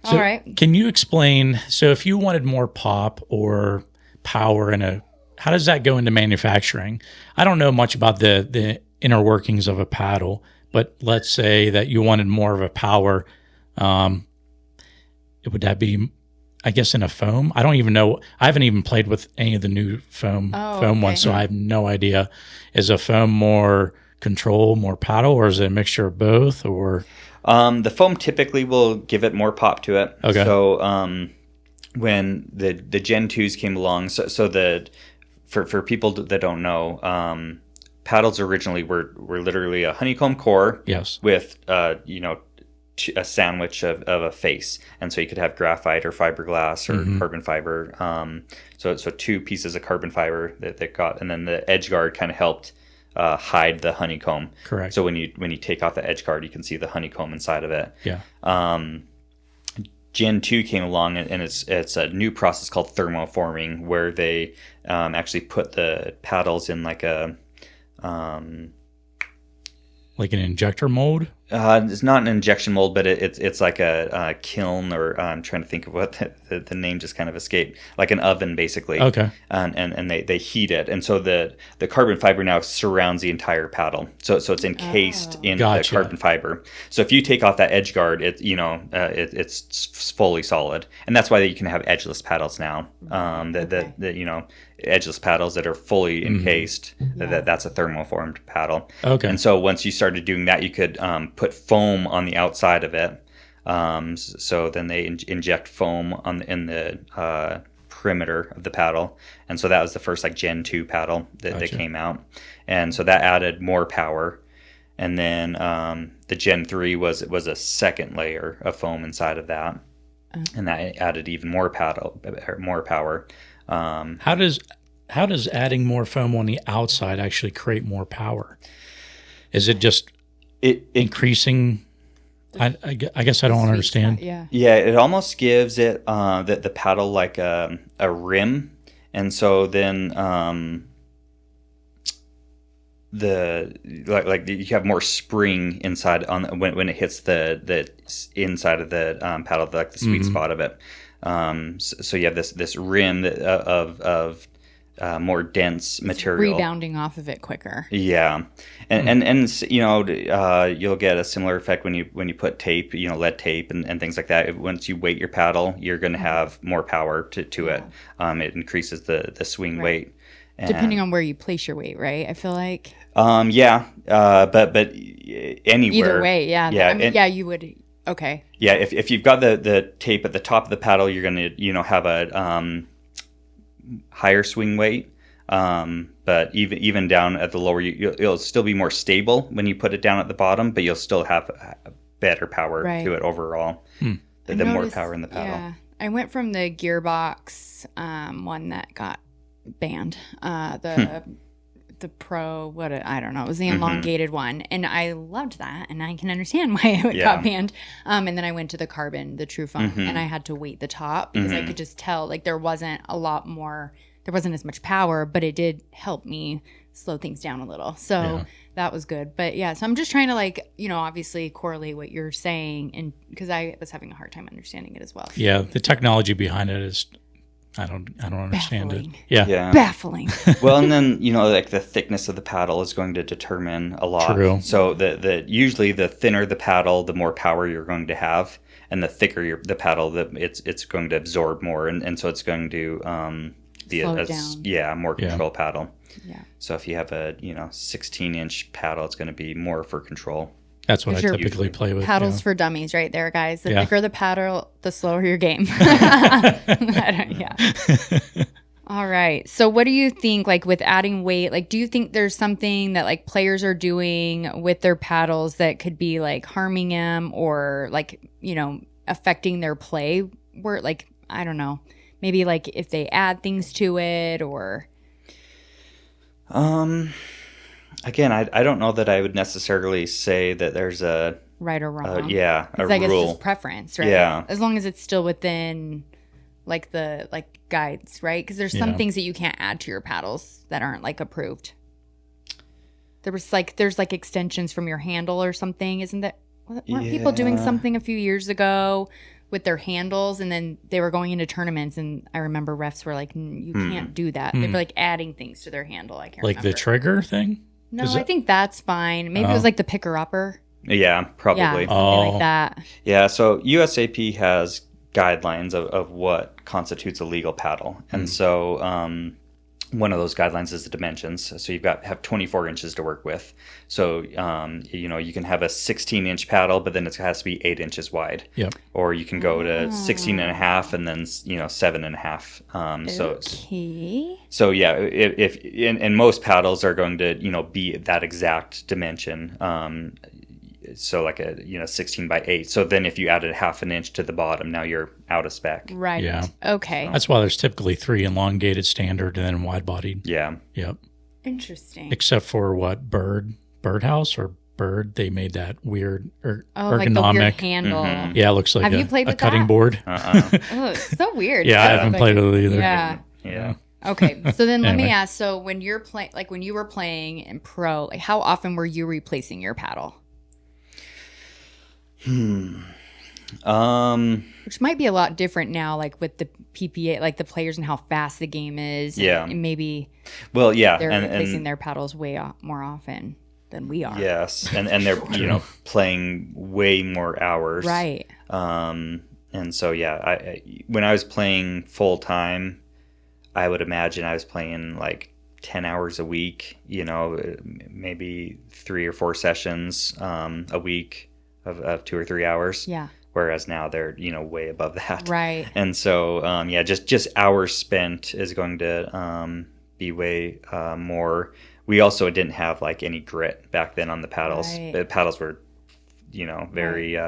all right. Can you explain? So, if you wanted more pop or power how does that go into manufacturing? I don't know much about the inner workings of a paddle, but let's say that you wanted more of a power. Would that be, I guess, in a foam? I don't even know. I haven't even played with any of the new foam ones, so I have no idea. Is a foam more control, more paddle, or is it a mixture of both? Or the foam typically will give it more pop to it. Okay. So when the Gen 2s came along, for people that don't know, paddles originally were literally a honeycomb core. Yes. With a sandwich of a face, and so you could have graphite or fiberglass or carbon fiber. So two pieces of carbon fiber that got, and then the edge guard kind of helped hide the honeycomb. Correct. So when you take off the edge guard, you can see the honeycomb inside of it. Yeah. Gen 2 came along, and it's a new process called thermoforming, where they actually put the paddles in like a like an injector mold? It's not an injection mold, but it's like a kiln, or I'm trying to think of what the name just kind of escaped. Like an oven, basically. Okay. And they heat it, and so the carbon fiber now surrounds the entire paddle. So it's encased in the carbon fiber. So if you take off that edge guard, it's fully solid, and that's why you can have edgeless paddles now. Edgeless paddles that are fully encased. That's a thermoformed paddle. Okay. And so once you started doing that, you could put foam on the outside of it. So then they inject foam in the perimeter of the paddle, and so that was the first like Gen 2 paddle that came out, and so that added more power. And then the Gen 3 was a second layer of foam inside of that, and that added even more power. How does adding more foam on the outside actually create more power? Is it just increasing? I guess I don't understand. Yeah, it almost gives it the paddle like a rim, and so then you have more spring inside on when it hits the inside of the paddle, like the sweet spot of it. So you have this rim of more dense material, rebounding off of it quicker. Yeah, and you'll get a similar effect when you put tape, lead tape and things like that. Once you weight your paddle, you're going to have more power to it. It increases the swing weight. Depending on where you place your weight, right? I feel like. But anywhere. Either way, yeah. Yeah, you would. Okay. Yeah, if you've got the tape at the top of the paddle, you're going to have a higher swing weight. But even down at the lower, it'll still be more stable when you put it down at the bottom, but you'll still have better power to it overall. The more power in the paddle. Yeah, I went from the gearbox one that got banned. The pro, I don't know, it was the elongated one, and I loved that, and I can understand why it got banned. And then I went to the carbon, the true foam, and I had to weight the top because I could just tell like there wasn't as much power, but it did help me slow things down a little. So that was good. But yeah, so I'm just trying to obviously correlate what you're saying, and because I was having a hard time understanding it as well. Yeah, the technology behind it is. I don't understand baffling. it. Yeah. Baffling. Well, and then like the thickness of the paddle is going to determine a lot. True. So usually the thinner the paddle, the more power you're going to have, and the thicker the paddle, it's going to absorb more, and so it's going to be a more control paddle. Yeah. So if you have a 16-inch paddle, it's going to be more for control. That's what I typically play with. Paddles for dummies right there, guys. The thicker the paddle, the slower your game. All right. So what do you think, like with adding weight, like do you think there's something that like players are doing with their paddles that could be like harming them or like, affecting their play? Were like, I don't know, maybe like if they add things to it or. Again, I don't know that I would necessarily say that there's a right or wrong. A I guess rule. It's just preference, right? Yeah. As long as it's still within like the guides, right? Because there's some things that you can't add to your paddles that aren't like approved. There's like extensions from your handle or something, isn't that? Weren't people doing something a few years ago with their handles, and then they were going into tournaments, and I remember refs were like, you can't do that. They were like adding things to their handle. I can't remember. The trigger thing? No, I think that's fine. Maybe it was like the picker-upper. Yeah, probably. Yeah, something like that. Yeah, so USAP has guidelines of what constitutes a legal paddle. And so one of those guidelines is the dimensions. So you've got to have 24 inches to work with. So, you can have a 16-inch paddle, but then it has to be 8 inches wide. Yep. Or you can go to 16 and a half and then, 7 and a half. Okay. So yeah, if and most paddles are going to, be that exact dimension. So like a 16 by 8. So then if you added half an inch to the bottom, now you're out of spec. Right. Yeah. Okay. That's why there's typically 3 elongated standard and then wide bodied. Yeah. Yep. Interesting. Except for what birdhouse or bird, they made that weird ergonomic like the weird handle. Mm-hmm. Yeah, it looks like Have you played a with cutting that? board. Oh, it's so weird. Yeah, I haven't played with it either. Yeah. Yeah. Okay, so then let me Anyway. ask. So when you're playing, like when you were playing in pro, like how often were you replacing your paddle? Which might be a lot different now, like with the PPA, like the players and how fast the game is. Yeah. And maybe Well, yeah. they're replacing their paddles way more often than we are. Yes. And they're, playing way more hours. Right. And so, yeah, when I was playing full time, I would imagine I was playing like 10 hours a week, maybe 3 or 4 sessions a week of 2 or 3 hours. Yeah. Whereas now they're, way above that. Right. And so, just hours spent is going to be way more. We also didn't have like any grit back then on the paddles. Right. The paddles were, very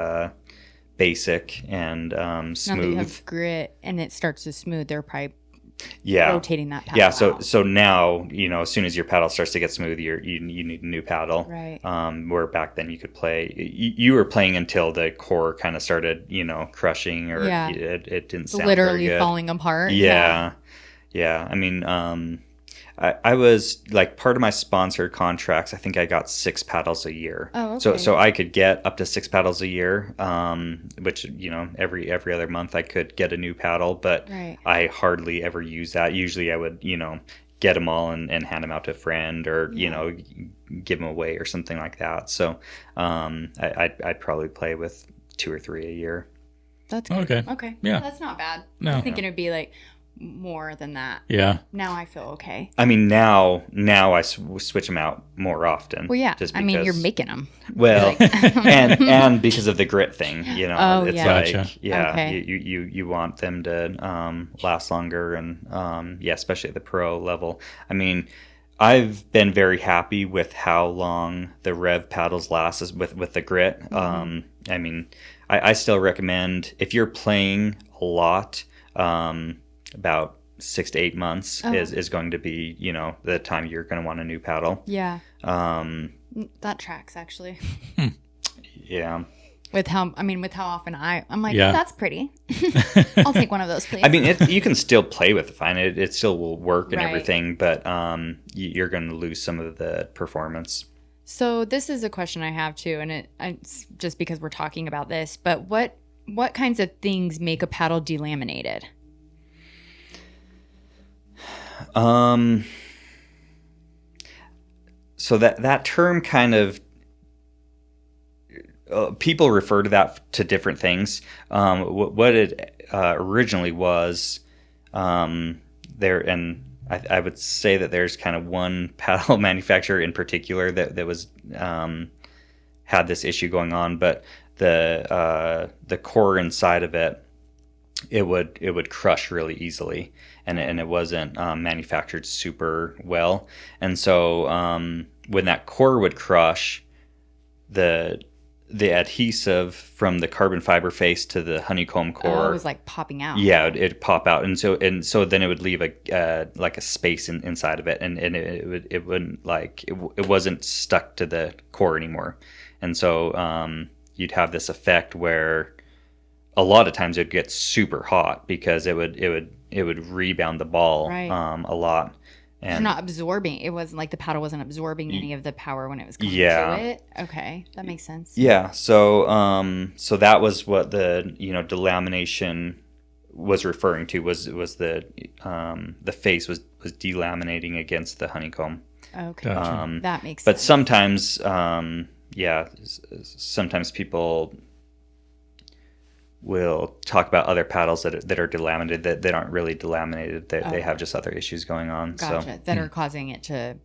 basic and smooth. Now that you have grit and it starts to smooth, they're probably yeah. rotating that paddle. Yeah, so out. so now, as soon as your paddle starts to get smooth, you need a new paddle. Right. Where back then you could play, you were playing until the core kind of started, crushing or it didn't sound literally very good. falling apart. Yeah. I mean, I was like part of my sponsored contracts. I think I got 6 paddles a year. Oh, okay. So I could get up to 6 paddles a year, which every other month I could get a new paddle, but Right. I hardly ever use that. Usually I would get them all and hand them out to a friend or give them away or something like that. So I'd probably play with 2 or 3 a year. That's good. Okay. Okay. Yeah. That's not bad. No. I was thinking it'd be like more than that. Yeah. Now I feel okay. I mean, now I switch them out more often. Well, yeah. Just I mean, because- you're making them. Well, and because of the grit thing, Oh, it's yeah. like, Gotcha. yeah, Okay. you want them to last longer, and especially at the pro level. I mean, I've been very happy with how long the REV paddles last with the grit. Mm-hmm. I mean, I still recommend if you're playing a lot, about 6 to 8 months is going to be the time you're going to want a new paddle. Yeah. That tracks actually. Yeah. With how often I'm like, Yeah. oh, that's pretty. I'll take one of those, please. I mean, you can still play with it fine. It still will work and Right. everything, but you're going to lose some of the performance. So this is a question I have too, and it's just because we're talking about this. But what kinds of things make a paddle delaminated? So that term kind of people refer to that to different things. What it originally was there, and I would say that there's kind of one paddle manufacturer in particular that was had this issue going on, but the core inside of it would crush really easily, and it wasn't manufactured super well, and so when that core would crush, the the adhesive from the carbon fiber face to the honeycomb core. It was like popping out. Yeah, it'd pop out, and so then it would leave a like a space inside of it, and it wouldn't like it wasn't stuck to the core anymore, and so you'd have this effect where a lot of times it'd get super hot because it would rebound the ball a lot. And not absorbing. It wasn't like the paddle wasn't absorbing any of the power when it was coming to it. Okay, that makes sense. Yeah. So so that was what the delamination was referring to was the face was delaminating against the honeycomb. Okay, that makes sense. But sometimes, sometimes people will talk about other paddles that are delaminated that aren't really delaminated. They have just other issues going on. Gotcha. That are causing it to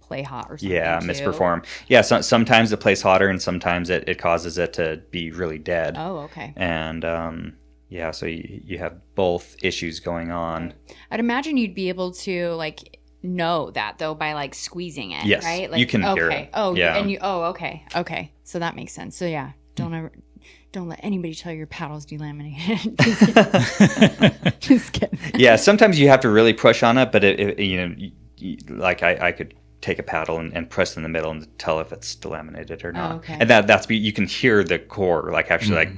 play hot or something. Yeah, misperform. Yeah, sometimes it plays hotter, and sometimes it causes it to be really dead. Oh, okay. And so you have both issues going on. I'd imagine you'd be able to like know that though by like squeezing it. Yes, right. Like, you can hear it. Oh, yeah. And you. Oh, okay. So that makes sense. So yeah, don't let anybody tell your paddle's delaminated. Just kidding. Yeah, sometimes you have to really push on it, but like I could take a paddle and press in the middle and tell if it's delaminated or not. Oh, okay. And that's you can hear the core like actually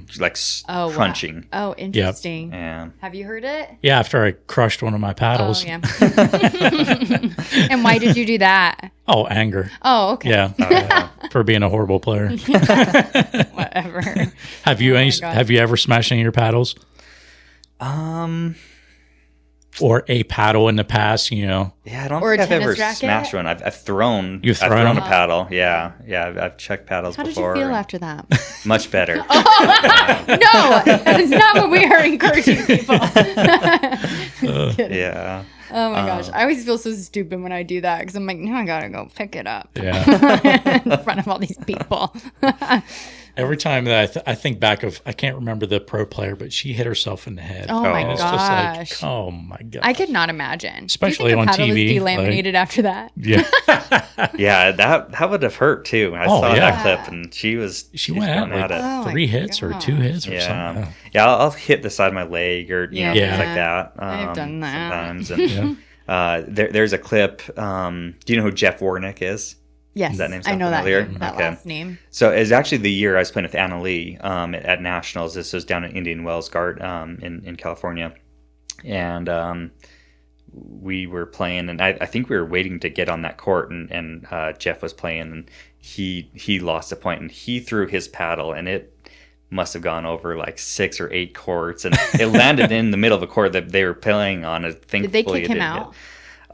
crunching. Wow. Oh, interesting. Yep. Yeah. Have you heard it? Yeah, after I crushed one of my paddles. Oh, yeah. And why did you do that? Oh, anger. Oh, okay. Yeah. For being a horrible player. Whatever. Have you ever smashed any of your paddles? Or a paddle in the past, Yeah, I don't or think I've ever racket? smashed one. I've thrown. You've thrown a paddle. Yeah. I've checked paddles before. How did you feel after that? Much better. No, that is not what we are encouraging people. Yeah. Oh my gosh, I always feel so stupid when I do that because I'm like, now I gotta go pick it up. Yeah. In front of all these people. Every time that I think back of, I can't remember the pro player, but she hit herself in the head. Oh my It's gosh. just like, oh my god. I could not imagine. Especially do you on think the paddle TV. was delaminated after that. Yeah. Yeah, that would have hurt too. I saw that clip, and she went out at it. Oh, 3 hits or 2 hits or Yeah, something. yeah. I'll hit the side of my leg or things like that. I've done that sometimes. And, there's a clip. Do you know who Jeff Warnick is? Yes, Does that name I know familiar? that last name. So it's actually the year I was playing with Anna Leigh at Nationals. This was down in Indian Wells in California. And we were playing, and I think we were waiting to get on that court, and Jeff was playing, and he lost a point, and he threw his paddle, and it must have gone over like 6 or 8 courts, and it landed in the middle of a court that they were playing on. Did they kick him out?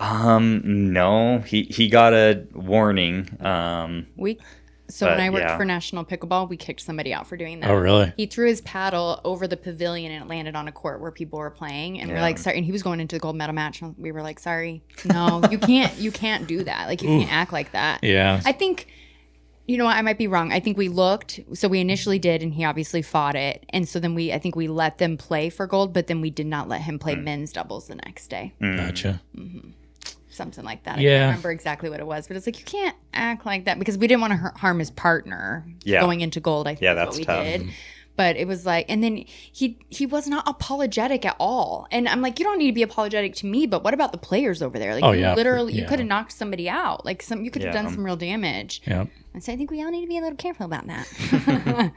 No, he got a warning. When I worked for National Pickleball, we kicked somebody out for doing that. Oh, really? He threw his paddle over the pavilion and it landed on a court where people were playing, and we're like, sorry. And he was going into the gold medal match, and we were like, sorry, no, you can't do that. Like, you can't act like that. Yeah. I think, you know what, I might be wrong. I think we looked, so we initially did, and he obviously fought it. And so then I think we let them play for gold, but then we did not let him play men's doubles the next day. Gotcha. Mm-hmm. Something like that. Yeah. I can't remember exactly what it was, but it's like, you can't act like that because we didn't want to harm his partner going into gold. I think that's what we tough. did. But it was like, and then he was not apologetic at all. And I'm like, you don't need to be apologetic to me, but what about the players over there? Like, you could have knocked somebody out. Like, you could have done some real damage. Yeah. And so I think we all need to be a little careful about that.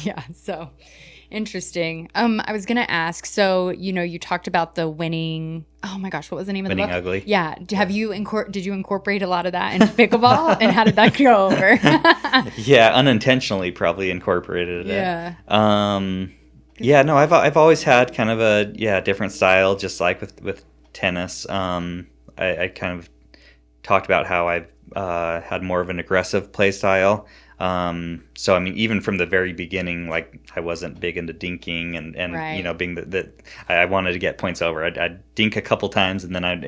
Yeah. So interesting. I was gonna ask. So you talked about the winning. Oh my gosh, what was the name of the book? Winning Ugly. Yeah. Did you incorporate a lot of that into pickleball? And how did that go over? Yeah, unintentionally probably incorporated it. Yeah. Yeah. No, I've always had kind of a different style, just like with tennis. I kind of talked about how I've had more of an aggressive play style. So I mean, even from the very beginning, like I wasn't big into dinking and being that I wanted to get points over. I'd dink a couple times and then I'd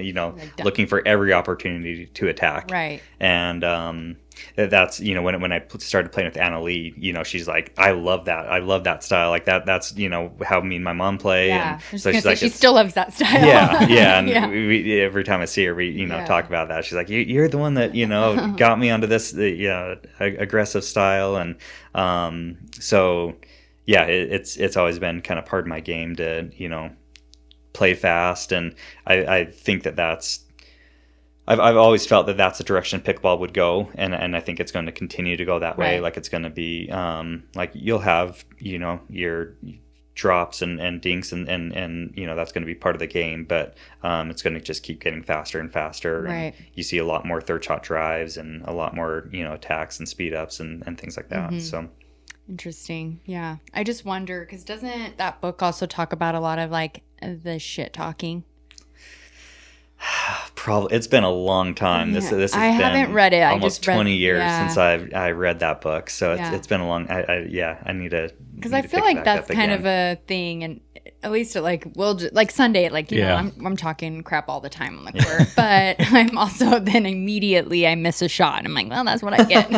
looking for every opportunity to attack. Right. And that's, you know, when I started playing with Anna Leigh, you know, she's like, I love that style, like that's, you know, how me and my mom play. Yeah, and so she's like, she still loves that style. Yeah, and we, every time I see her, we, you know, talk about that. She's like, you're the one that, you know, got me onto this, aggressive style. And so yeah, it's always been kind of part of my game to, you know, play fast. And I think that's, I've always felt that that's the direction pickleball would go, and I think it's going to continue to go that way. Right. Like it's going to be like you'll have, you know, your drops and dinks and you know, that's going to be part of the game, but it's going to just keep getting faster and faster. Right. And you see a lot more third shot drives and a lot more, you know, attacks and speed ups and things like that. Mm-hmm. So interesting. Yeah, I just wonder, because doesn't that book also talk about a lot of like the shit talking? Probably it's been a long time. Yeah. This I haven't read it. Almost 20 years yeah. since I read that book. So it's been a long. I need to, because I feel like that's kind of a thing, and at least at like like Sunday, like you know, I'm talking crap all the time on the court, but I'm also then immediately I miss a shot, and I'm like, well, that's what I get.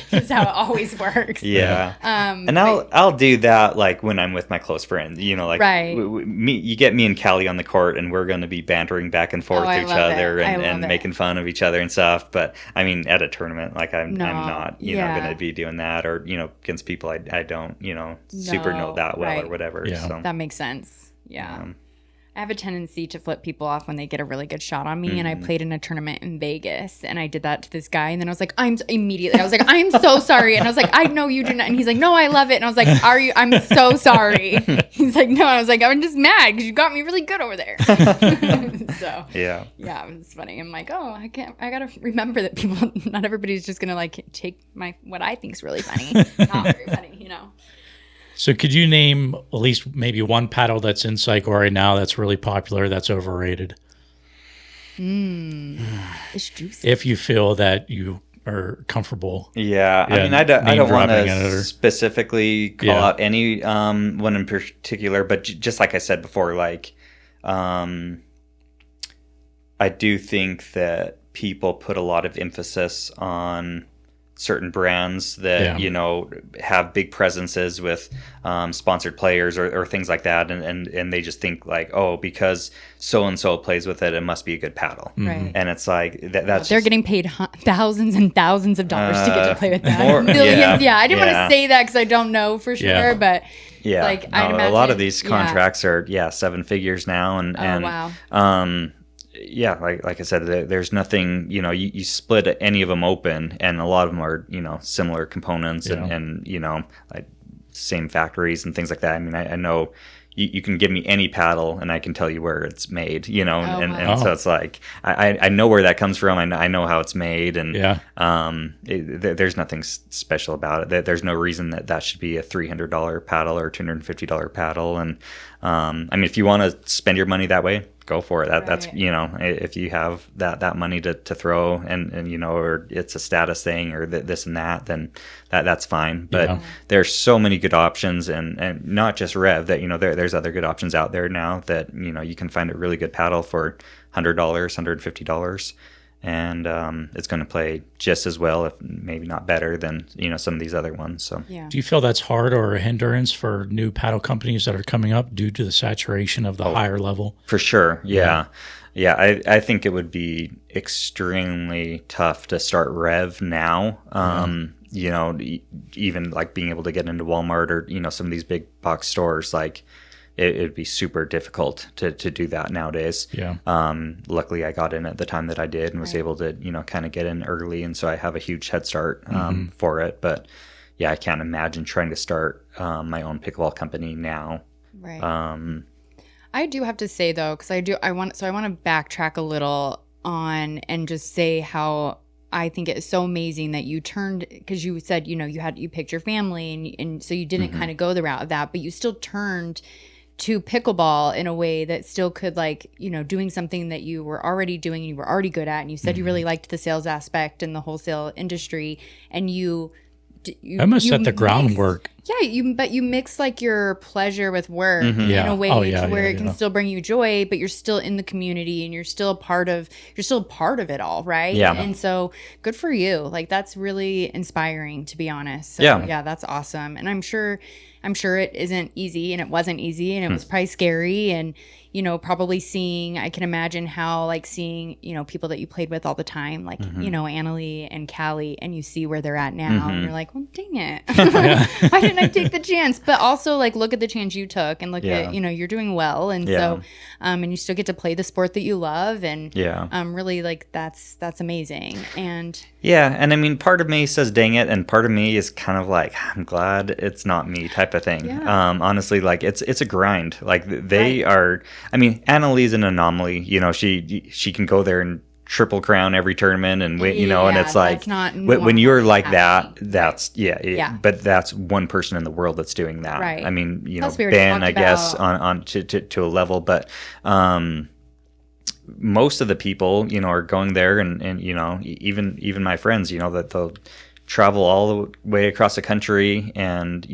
That's how it always works. Yeah. And I'll do that like when I'm with my close friends. You know, like right. You get me and Callie on the court, and we're going to be bantering back and forth to each other and making fun of each other and stuff. But I mean, at a tournament, like I'm not, you know, going to be doing that, or you know, against people I don't, you know, super know that well or whatever. Yeah. So that makes sense. Yeah. I have a tendency to flip people off when they get a really good shot on me. And I played in a tournament in Vegas, and I did that to this guy. And then I was like, I'm so sorry. And I was like, I know you do not. And he's like, no, I love it. And I was like, I'm so sorry. He's like, no. I was like, I'm just mad because you got me really good over there. So yeah, it's funny. I'm like, oh, I got to remember that not everybody's just going to like take what I think is really funny. Not very funny, you know? So could you name at least maybe one paddle that's in cycle right now that's really popular, that's overrated? It's juicy. If you feel that you are comfortable. Yeah. I mean, I don't want to specifically call out any one in particular, but just like I said before, like I do think that people put a lot of emphasis on certain brands that you know have big presences with sponsored players or things like that, and they just think like, oh, because so and so plays with it, it must be a good paddle. Right. And it's like that's they're getting paid thousands and thousands of dollars to get to play with that. Millions. Yeah, I didn't want to say that because I don't know for sure, but like I'd imagine, a lot of these contracts are 7 figures now, and wow. Yeah, like I said, there's nothing, you know, you split any of them open, and a lot of them are, you know, similar components and you know, like same factories and things like that. I mean, I know you can give me any paddle and I can tell you where it's made, you know, so it's like I know where that comes from. I know how it's made, and there's nothing special about it. There's no reason that should be a $300 paddle or $250 paddle. And I mean, if you want to spend your money that way, go for it. That's, you know, if you have that money to throw and you know, or it's a status thing or this and that, then that's fine. But there's so many good options, and not just Rev, that, you know, there's other good options out there now that, you know, you can find a really good paddle for $100, $150. And it's going to play just as well, if maybe not better, than, you know, some of these other ones. So, do you feel that's hard or a hindrance for new paddle companies that are coming up due to the saturation of the higher level? For sure, yeah. I think it would be extremely tough to start Rev now. You know, even like being able to get into Walmart or, you know, some of these big box stores, like. It'd be super difficult to do that nowadays. Yeah. Luckily, I got in at the time that I did and was able to, you know, kind of get in early, and so I have a huge head start for it. But yeah, I can't imagine trying to start my own pickleball company now. Right. I do have to say though, because I want to backtrack a little on and just say how I think it's so amazing that you turned, because you said, you know, you picked your family, and so you didn't kind of go the route of that, but you still turned to pickleball in a way that still could, like, you know, doing something that you were already doing and you were already good at, and you said you really liked the sales aspect and the wholesale industry, and you I must set the groundwork. but you mix like your pleasure with work in a way where it can still bring you joy, but you're still in the community and you're still a part of it all, right? Yeah. And so good for you. Like that's really inspiring, to be honest. So, yeah, that's awesome. And I'm sure it isn't easy, and it wasn't easy, and it was probably scary, and probably I can imagine how like seeing, people that you played with all the time, like, Anna Leigh and Callie, and you see where they're at now and you're like, well, dang it. Why didn't I take the chance? But also like, look at the chance you took and look at, you're doing well. And so, and you still get to play the sport that you love. And really like, that's amazing. And and I mean, part of me says, dang it. And part of me is kind of like, I'm glad it's not me type of thing. Honestly, like it's a grind. Like they are, I mean, Anna Leigh's an anomaly. She can go there and triple crown every tournament and win, and it's like when you're like that, that's but that's one person in the world that's doing that. Right. I mean, Ben, I guess on to a level, but most of the people, are going there and even my friends, that they'll travel all the way across the country and,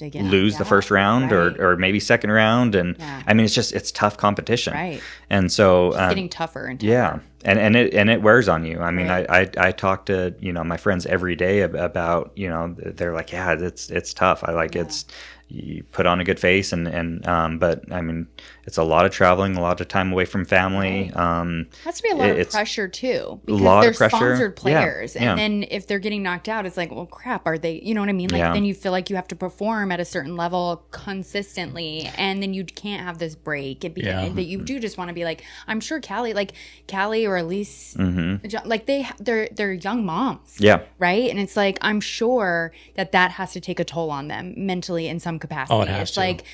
lose the first round or maybe second round. And I mean, it's tough competition. Right. And so it's getting tougher and tougher. Yeah. And it wears on you. I mean, I talk to, my friends every day about, they're like, yeah, it's tough. I like it's, you put on a good face and but I mean, it's a lot of traveling, a lot of time away from family. Has to be a lot of pressure too, because they're sponsored players, and then if they're getting knocked out, it's like, well, crap, are they? You know what I mean? Like then you feel like you have to perform at a certain level consistently, and then you can't have this break. That you do just want to be like, I'm sure Callie or at least like they're young moms, right? And it's like I'm sure that has to take a toll on them mentally in some capacity. It has to. Like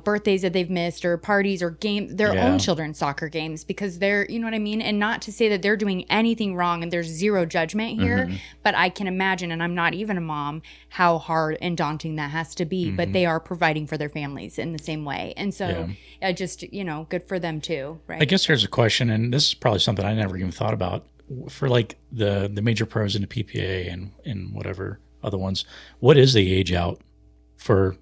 birthdays that they've missed or parties or their own children's soccer games, because they're, you know what I mean? And not to say that they're doing anything wrong and there's zero judgment here, but I can imagine, and I'm not even a mom, how hard and daunting that has to be, but they are providing for their families in the same way. And so just, good for them too, right? I guess here's a question, and this is probably something I never even thought about for like the major pros in the PPA and whatever other ones. What is the age out for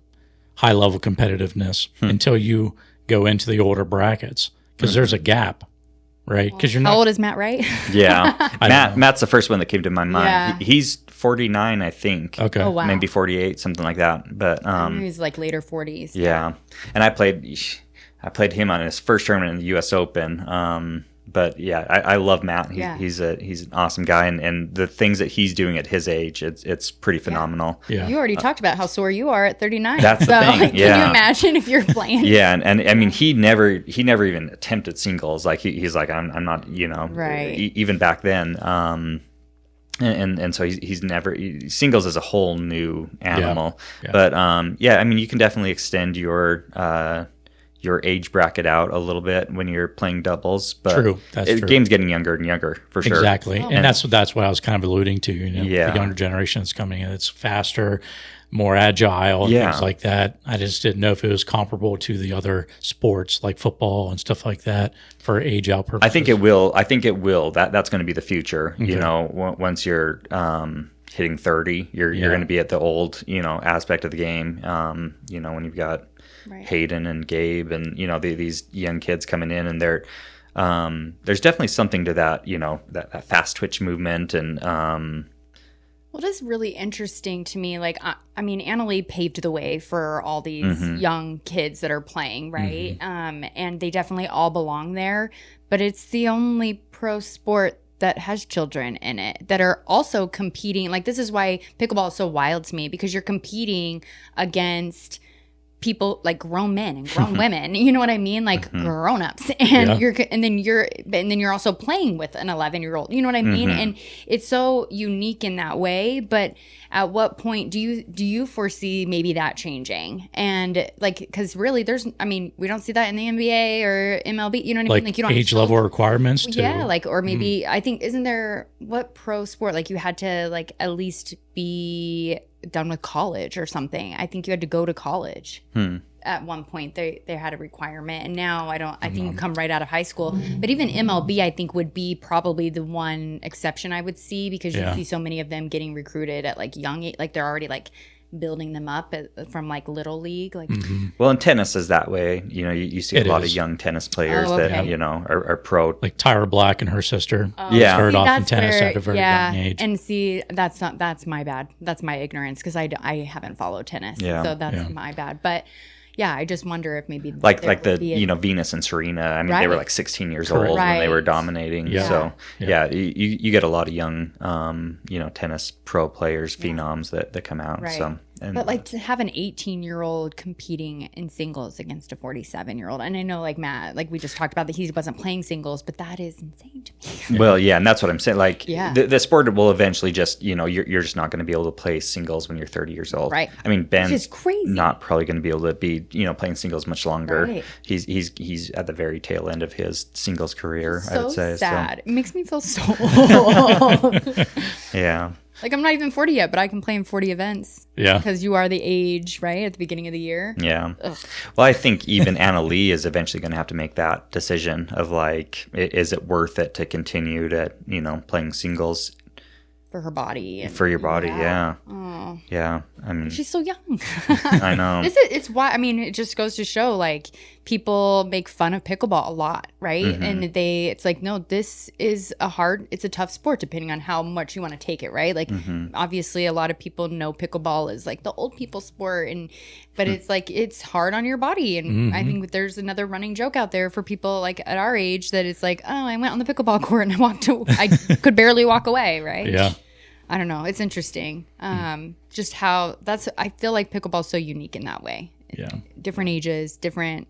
high level competitiveness until you go into the older brackets? Because there's a gap, right? Because how old is Matt, right? Matt's the first one that came to my mind. He's 49, I think. Okay. Oh, wow. Maybe 48, something like that. But he's like later 40s. Yeah. And I played him on his first tournament in the US Open. But yeah, I love Matt. He's an awesome guy, and the things that he's doing at his age, it's pretty phenomenal. Yeah. You already talked about how sore you are at 39. That's the thing. Like, can you imagine if you're playing? Yeah, and I mean, he never even attempted singles. Like he's like, I'm not, right. Even back then. And so he's never singles is a whole new animal. Yeah. But I mean, you can definitely extend your age bracket out a little bit when you're playing doubles, but true. The game's getting younger and younger for sure. Exactly. And that's what I was kind of alluding to, the younger generation that's coming in, it's faster, more agile and things like that. I just didn't know if it was comparable to the other sports like football and stuff like that for age out purposes. I think it will. That's going to be the future. Okay. Once you're hitting 30, you're going to be at the old, aspect of the game. When you've got Hayden and Gabe and these young kids coming in, and they're there's definitely something to that that fast twitch movement. And what is really interesting to me, like I mean, Anna Leigh paved the way for all these young kids that are playing, right? And they definitely all belong there, but it's the only pro sport that has children in it that are also competing. Like, this is why pickleball is so wild to me, because you're competing against people like grown men and grown women, you know what I mean? Like grown-ups. And you're also playing with an 11-year-old, you know what I mean? And it's so unique in that way. But at what point do you foresee maybe that changing? And like, because really we don't see that in the NBA or MLB, you know what I mean? Like, you don't age level requirements too. Yeah, like, or maybe I think, isn't there, what pro sport, like you had to like at least be done with college or something. I think you had to go to college. At one point they had a requirement, and now I think you come right out of high school. But even MLB, I think, would be probably the one exception I would see, because you see so many of them getting recruited at like young age, like they're already like building them up from like little league. Like, well, and tennis is that way. You know, you see a lot of young tennis players that, you know, are pro. Like Tyra Black and her sister. Started off in tennis at a very young age. And see, that's my bad. That's my ignorance because I haven't followed tennis. Yeah. So that's my bad. But yeah, I just wonder if maybe like the you know, Venus and Serena. I mean, they were like 16 years old when they were dominating. Yeah. So you get a lot of young you know, tennis pro players, phenoms that come out. Right. So but like to have an 18-year-old competing in singles against a 47-year-old, and I know like Matt, like we just talked about that he wasn't playing singles, but that is insane to me. Well, yeah, and that's what I'm saying. Like the sport will eventually just, you know, you're just not going to be able to play singles when you're 30 years old. Right. I mean, Ben's not probably going to be able to be, you know, playing singles much longer. Right. He's at the very tail end of his singles career, I would say. Sad. So. It makes me feel so old. Yeah. Like, I'm not even 40 yet, but I can play in 40 events. Yeah. Because you are the age, right, at the beginning of the year. Yeah. Ugh. Well, I think even Anna Leigh is eventually going to have to make that decision of, like, is it worth it to continue to, you know, playing singles? For her body. For your body, yeah. Oh. Yeah. I mean, she's so young. I know. It's why, I mean, it just goes to show, like, people make fun of pickleball a lot, right? And it's like, no, this is it's a tough sport depending on how much you want to take it, right? Like, obviously, a lot of people know pickleball is like the old people sport, but it's like, it's hard on your body. And I think there's another running joke out there for people like at our age that it's like, oh, I went on the pickleball court and I could barely walk away, right? Yeah. I don't know. It's interesting. Just how I feel like pickleball is so unique in that way. Yeah. Different ages, different,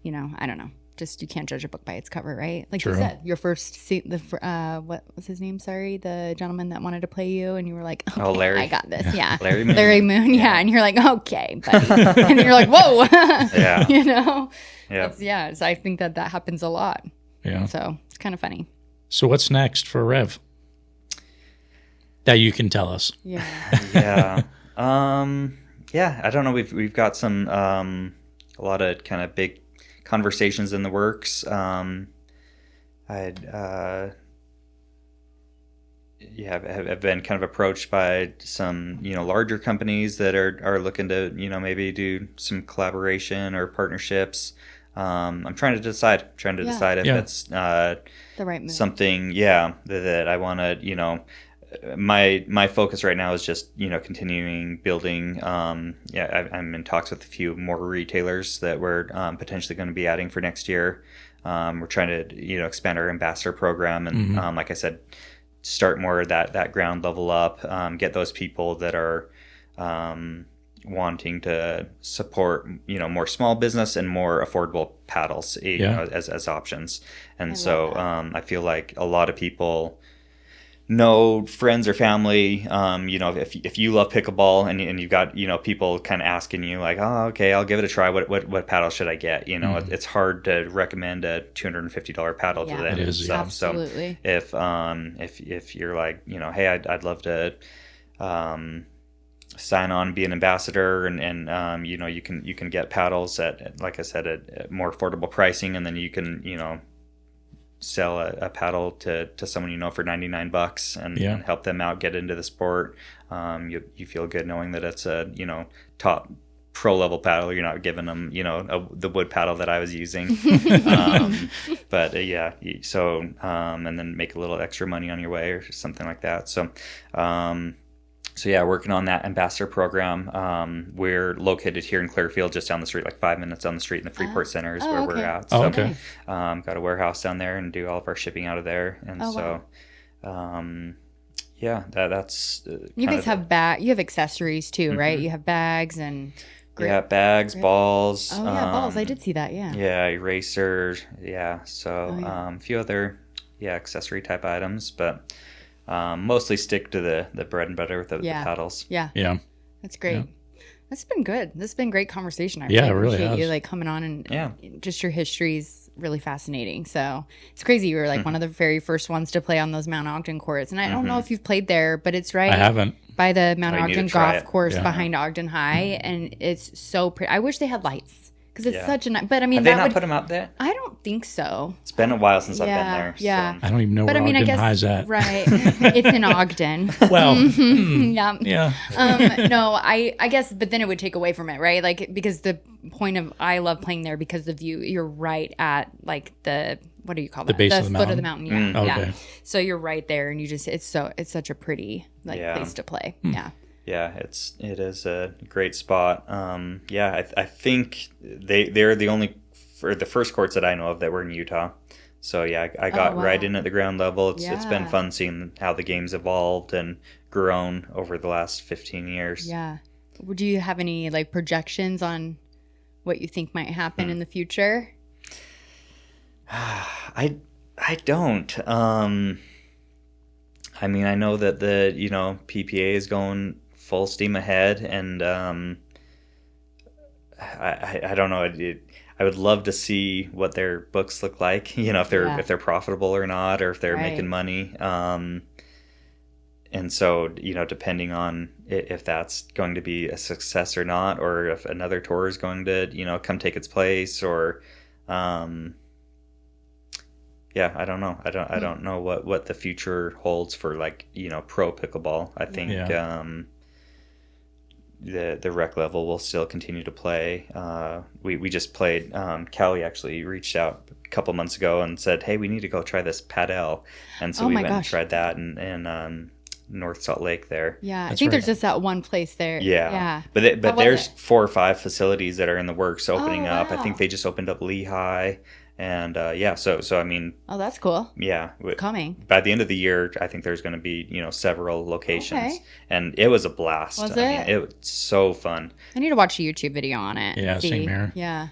you know, I don't know. Just you can't judge a book by its cover, right? Like you said, your first what was his name? Sorry, the gentleman that wanted to play you, and you were like, okay, "Oh, Larry, I got this." Yeah, Larry Moon. Yeah, and you're like, "Okay," buddy. And you're like, "Whoa!" Yeah, you know. Yeah. So I think that happens a lot. Yeah. So it's kind of funny. So what's next for Rev? That you can tell us. Yeah. Yeah. Yeah. I don't know. We've got some a lot of kind of big conversations in the works. I've been kind of approached by some, you know, larger companies that are looking to, you know, maybe do some collaboration or partnerships. I'm trying to decide if it's the right move. Something, that I want to, you know. My focus right now is just, you know, continuing building. I'm in talks with a few more retailers that we're potentially going to be adding for next year. We're trying to, you know, expand our ambassador program and, like I said, start more of that ground level up. Get those people that are wanting to support, you know, more small business and more affordable paddles, you know, as options. And I feel like a lot of people know friends or family, you know, if you love pickleball and you've got, you know, people kind of asking you like, oh, okay, I'll give it a try. What paddle should I get? You know, it's hard to recommend a $250 paddle to them. It is, stuff. Absolutely. So if you're like, you know, hey, I'd love to sign on, be an ambassador, and you know, you can get paddles at, like I said, at more affordable pricing, and then you can, you know, sell a paddle to someone you know for $99 and help them out get into the sport. You feel good knowing that it's a, you know, top pro level paddle. You're not giving them, you know, the wood paddle that I was using. So and then make a little extra money on your way or something like that. So working on that ambassador program. We're located here in Clearfield, just down the street, like 5 minutes down the street in the Freeport Center is where we're at. So, got a warehouse down there and do all of our shipping out of there. And that's you guys have you have accessories too, right? You have bags and bags, balls. Oh yeah, balls. I did see that. Yeah, erasers. So a few other accessory type items, but mostly stick to the bread and butter with the paddles. Yeah. That's great. Yeah. That's been good. This has been a great conversation. I really appreciate you like coming on and just your history is really fascinating. So it's crazy. You were like one of the very first ones to play on those Mount Ogden courts. And I don't know if you've played there, but it's right. I haven't. By the Mount Ogden golf course behind Ogden High. And it's so pretty. I wish they had lights because it's such a. But I mean, have they not put them out there? I don't think so. It's been a while since I've been there. Yeah, I don't even know where Ogden High's at. Right, it's in Ogden. Well, yeah. No, I guess, but then it would take away from it, right? Like, because the point of I love playing there because the view. You're right at like the. What do you call that? The base of the foot of the mountain. Yeah. Okay. Yeah. So you're right there, and you just it's such a pretty place to play. Yeah. Yeah, it is a great spot. I think they're the only for the first courts that I know of that were in Utah. So yeah, I got right in at the ground level. It's been fun seeing how the game's evolved and grown over the last 15 years. Yeah. Do you have any like projections on what you think might happen in the future? I don't. I mean, I know that the PPA is going full steam ahead, and I don't know. I would love to see what their books look like. If they're profitable or not, or if they're making money. And so depending on if that's going to be a success or not, or if another tour is going to come take its place, or I don't know. I don't know what the future holds for pro pickleball. I think the rec level will still continue to play. We just played. Callie actually reached out a couple months ago and said, "Hey, we need to go try this padel," and so we went and tried that in North Salt Lake there. Yeah, I think there's just that one place there. Yeah. But there's 4 or 5 facilities that are in the works opening up. I think they just opened up Lehigh. And so I mean, that's cool. Yeah, it's coming. By the end of the year, I think there's going to be several locations, and it was a blast. Was it? It was so fun. I need to watch a YouTube video on it. Yeah, same here. Yeah.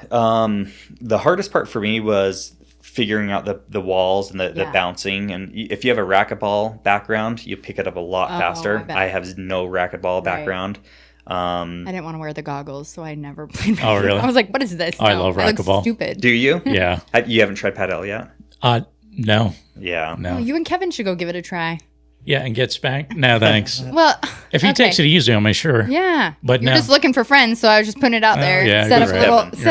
The hardest part for me was figuring out the walls and the bouncing. And if you have a racquetball background, you pick it up a lot faster. I have no racquetball background. I didn't want to wear the goggles, so I never played racquetball. Oh, really? I was like, what is this? I love racquetball. Stupid. Do you? Yeah. You haven't tried padel yet? No. Yeah. No. Oh, you and Kevin should go give it a try. Yeah, and get spanked? No, thanks. Well, if he takes it easy on me, sure. Yeah. But you're just looking for friends, so I was just putting it out there. Yeah, set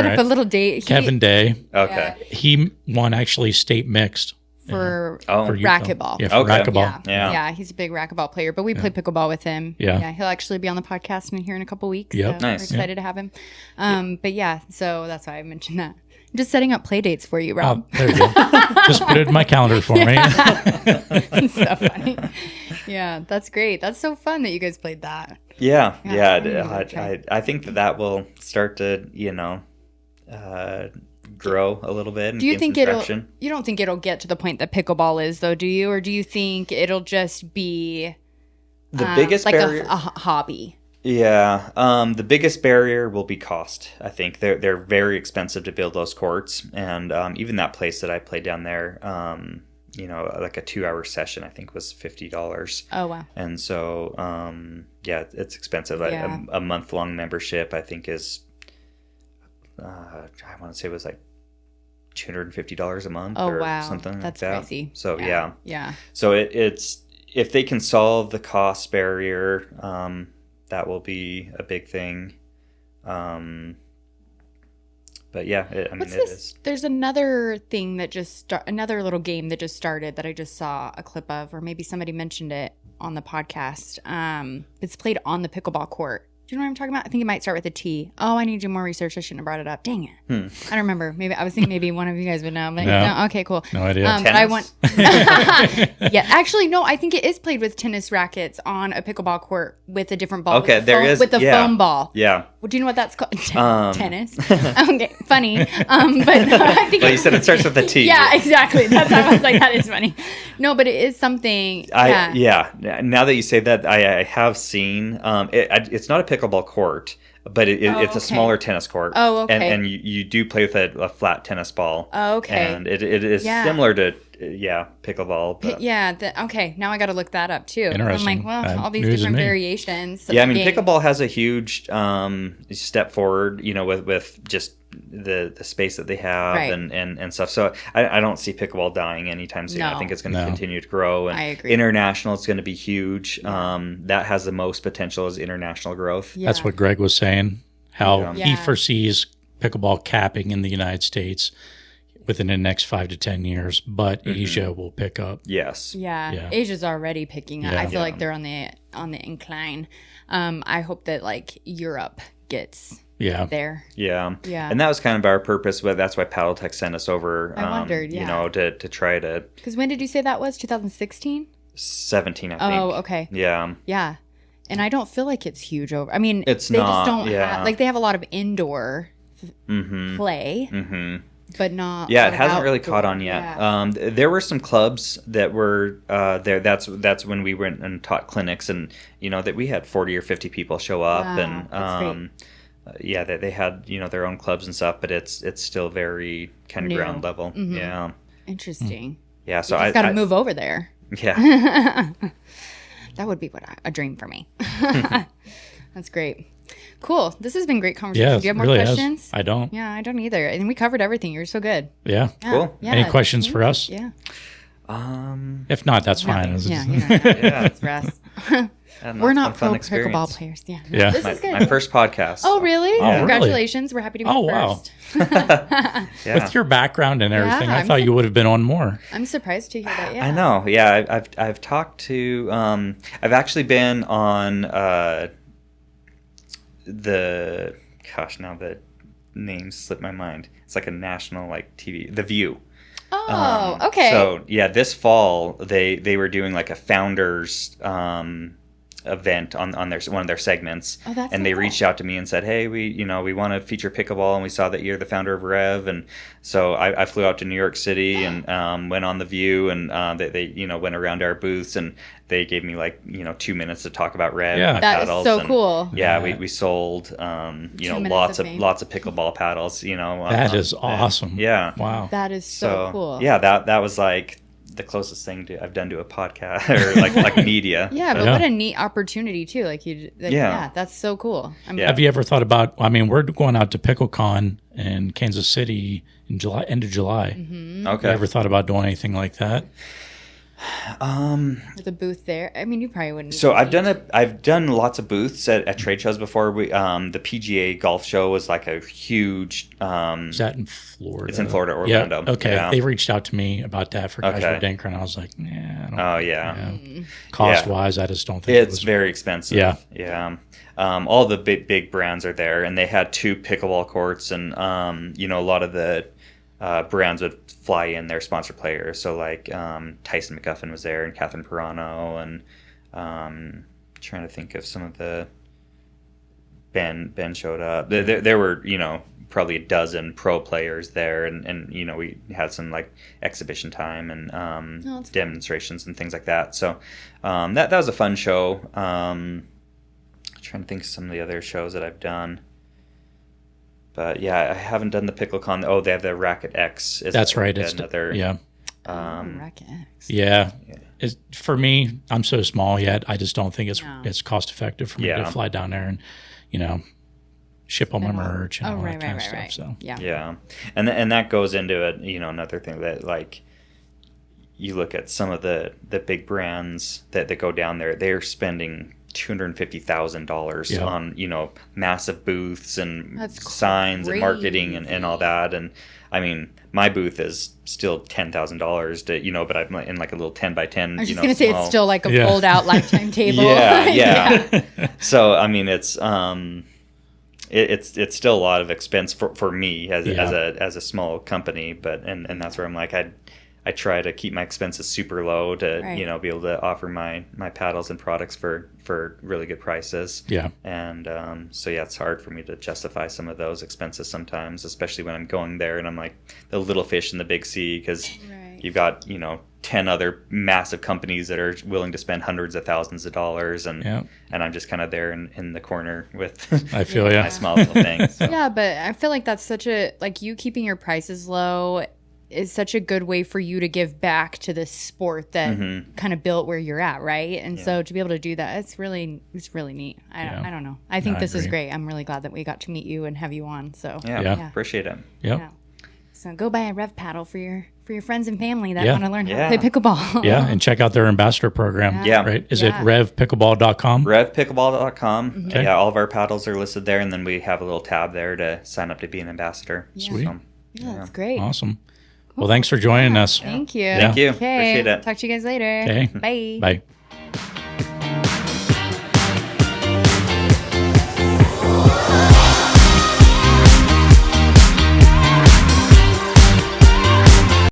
up a little date. Kevin Day. Okay. He won actually state mixed. For racquetball. Yeah, for racquetball. Yeah, he's a big racquetball player, but we play pickleball with him. Yeah. He'll actually be on the podcast here in a couple weeks. Yep. So nice. We're excited to have him. But so that's why I mentioned that. I'm just setting up play dates for you, Rob. Oh, there you go. Just put it in my calendar for me. It's so funny. Yeah, that's great. That's so fun that you guys played that. Yeah. I think that will start to, grow a little bit. Do you think you don't think it'll get to the point that pickleball is, though, do you? Or do you think it'll just be the biggest barrier? a hobby? Yeah. The biggest barrier will be cost. I think they're very expensive to build those courts. And even that place that I played down there, like a 2-hour session, I think was $50. Oh, wow. And so, it's expensive. A month-long membership, I think, is, I want to say it was like $250 a month something that's like that. Crazy. So, yeah. So it's if they can solve the cost barrier, that will be a big thing. But yeah, it is. There's another thing that another little game that just started that I just saw a clip of, or maybe somebody mentioned it on the podcast. It's played on the pickleball court. Do you know what I'm talking about? I think it might start with a T. Oh, I need to do more research. I shouldn't have brought it up. Dang it. I don't remember. Maybe I was thinking maybe one of you guys would know. But no. Okay, cool. No idea. But I want. Yeah, actually, no. I think it is played with tennis rackets on a pickleball court with a different ball. Okay, with the foam ball. Yeah. Well, do you know what that's called? Tennis. Okay, funny. But no, I think. Well, you said it starts with a T. Yeah, exactly. That's why I was like, that is funny. No, but it is something. Now that you say that, I have seen. It's not a pickleball court, but it's a smaller tennis court. Oh, okay. And you do play with a flat tennis ball. Oh, okay. And it is similar to pickleball. But. Okay. Now I got to look that up too. Interesting. I'm like, all these different variations. Yeah, pickleball has a huge step forward. With just the space that they have and stuff. So I don't see pickleball dying anytime soon. I think it's going to continue to grow. And I agree. International is going to be huge. That has the most potential is international growth. Yeah. That's what Greg was saying. How he foresees pickleball capping in the United States within the next 5 to 10 years, but Asia will pick up. Yes. Yeah. Asia's already picking up. Yeah. I feel like they're on the incline. I hope that like Europe gets there. Yeah. And that was kind of our purpose. But that's why Paddle Tech sent us over. I wondered, you know, to try to. Because when did you say that was? 2016? 17, I think. Oh, okay. Yeah. Yeah. And I don't feel like it's huge over. I mean, it's they not, just don't have, like they have a lot of indoor play. But not. Yeah, it hasn't really caught on yet. Yeah. There were some clubs that were there. That's when we went and taught clinics, and you know that we had 40 or 50 people show up, and yeah, they had their own clubs and stuff, but it's still very kind of ground level. Yeah, interesting. Yeah, so I got to move over there. Yeah, that would be a dream for me. That's great. Cool. This has been great conversation. Do you have more questions? I don't. Yeah, I don't either. And we covered everything. You're so good. Yeah. Cool. Yeah. Any questions for us? Yeah. If not, that's fine. Yeah. It's rest. We're not pro experience. pickleball players. Yeah. Yeah. This is good. My first podcast. Oh, really? Oh, Congratulations. We're happy to be first. Yeah. With your background and everything, I thought you would have been on more. I'm surprised to hear that. Yeah. I know. Yeah, I've talked to. I've actually been on now the names slip my mind. It's like a national TV, The View. Oh, okay. So yeah, this fall they were doing like a founders event on one of their segments, and they reached out to me and said, hey, we want to feature pickleball, and we saw that you're the founder of REV, and so I flew out to New York City and went on The View, and they went around our booths, and they gave me 2 minutes to talk about REV. Yeah, that is so cool. Yeah, we sold lots of pickleball paddles. That is awesome. Yeah, wow, that is so cool. Yeah, that was like the closest thing I've done to a podcast or like media. Yeah, but what a neat opportunity too. That's so cool. Have you ever thought about? I mean, we're going out to PickleCon in Kansas City in July, end of July. Mm-hmm. Okay. Have you ever thought about doing anything like that? The booth there. I mean, you probably wouldn't. So I've done lots of booths at trade shows before. The PGA golf show was like a huge. Is that in Florida? It's in Florida, Orlando. Yeah. Okay. Yeah. They reached out to me about that for Casual Dinker, and I was like, I don't. Oh yeah. Cost wise, I just don't think it's very expensive. Yeah. Yeah. All the big brands are there, and they had 2 pickleball courts, and a lot of the brands would fly in their sponsor players. So Tyson McGuffin was there, and Catherine Pirano, and trying to think of some of the Ben showed up. There were probably a dozen pro players there, and we had some exhibition time and demonstrations and things like that. So that was a fun show. Trying to think of some of the other shows that I've done. But yeah, I haven't done the PickleCon. Oh, they have the Racket X. That's right. It's another. Racket X. Yeah. For me, I'm so small yet. I just don't think it's cost effective for me to fly down there and ship all my merch and all that kind of stuff. So yeah, and that goes into it. Another thing that you look at some of the big brands that go down there. They're spending $250,000 on massive booths and signs and marketing and all that. And I mean, my booth is still $10,000 but I'm in a little 10 by 10. I was just gonna say it's still like a fold out lifetime table. Yeah. So I mean, it's still a lot of expense for me as a small company, but and that's where I'm like I try to keep my expenses super low to be able to offer my paddles and products for really good prices. Yeah. And so it's hard for me to justify some of those expenses sometimes, especially when I'm going there and I'm like the little fish in the big sea, because you've got 10 other massive companies that are willing to spend hundreds of thousands of dollars, and I'm just kind of there in the corner with I feel my small little thing. So. Yeah, but I feel like that's such a you keeping your prices low is such a good way for you to give back to this sport that kind of built where you're at, right? And so to be able to do that, it's really neat. I don't know. I think this is great. I'm really glad that we got to meet you and have you on. So yeah. Appreciate it. Yep. Yeah. So go buy a REV paddle for your friends and family that want to learn how to play pickleball. Yeah, and check out their ambassador program. Yeah. Right? Is it revpickleball.com? REVPickleball.com. Okay. Yeah, all of our paddles are listed there, and then we have a little tab there to sign up to be an ambassador. Sweet. So, yeah, that's great. Awesome. Well, thanks for joining us. Thank you. Thank you. Okay. Appreciate it. Talk to you guys later. Okay. Bye. Bye.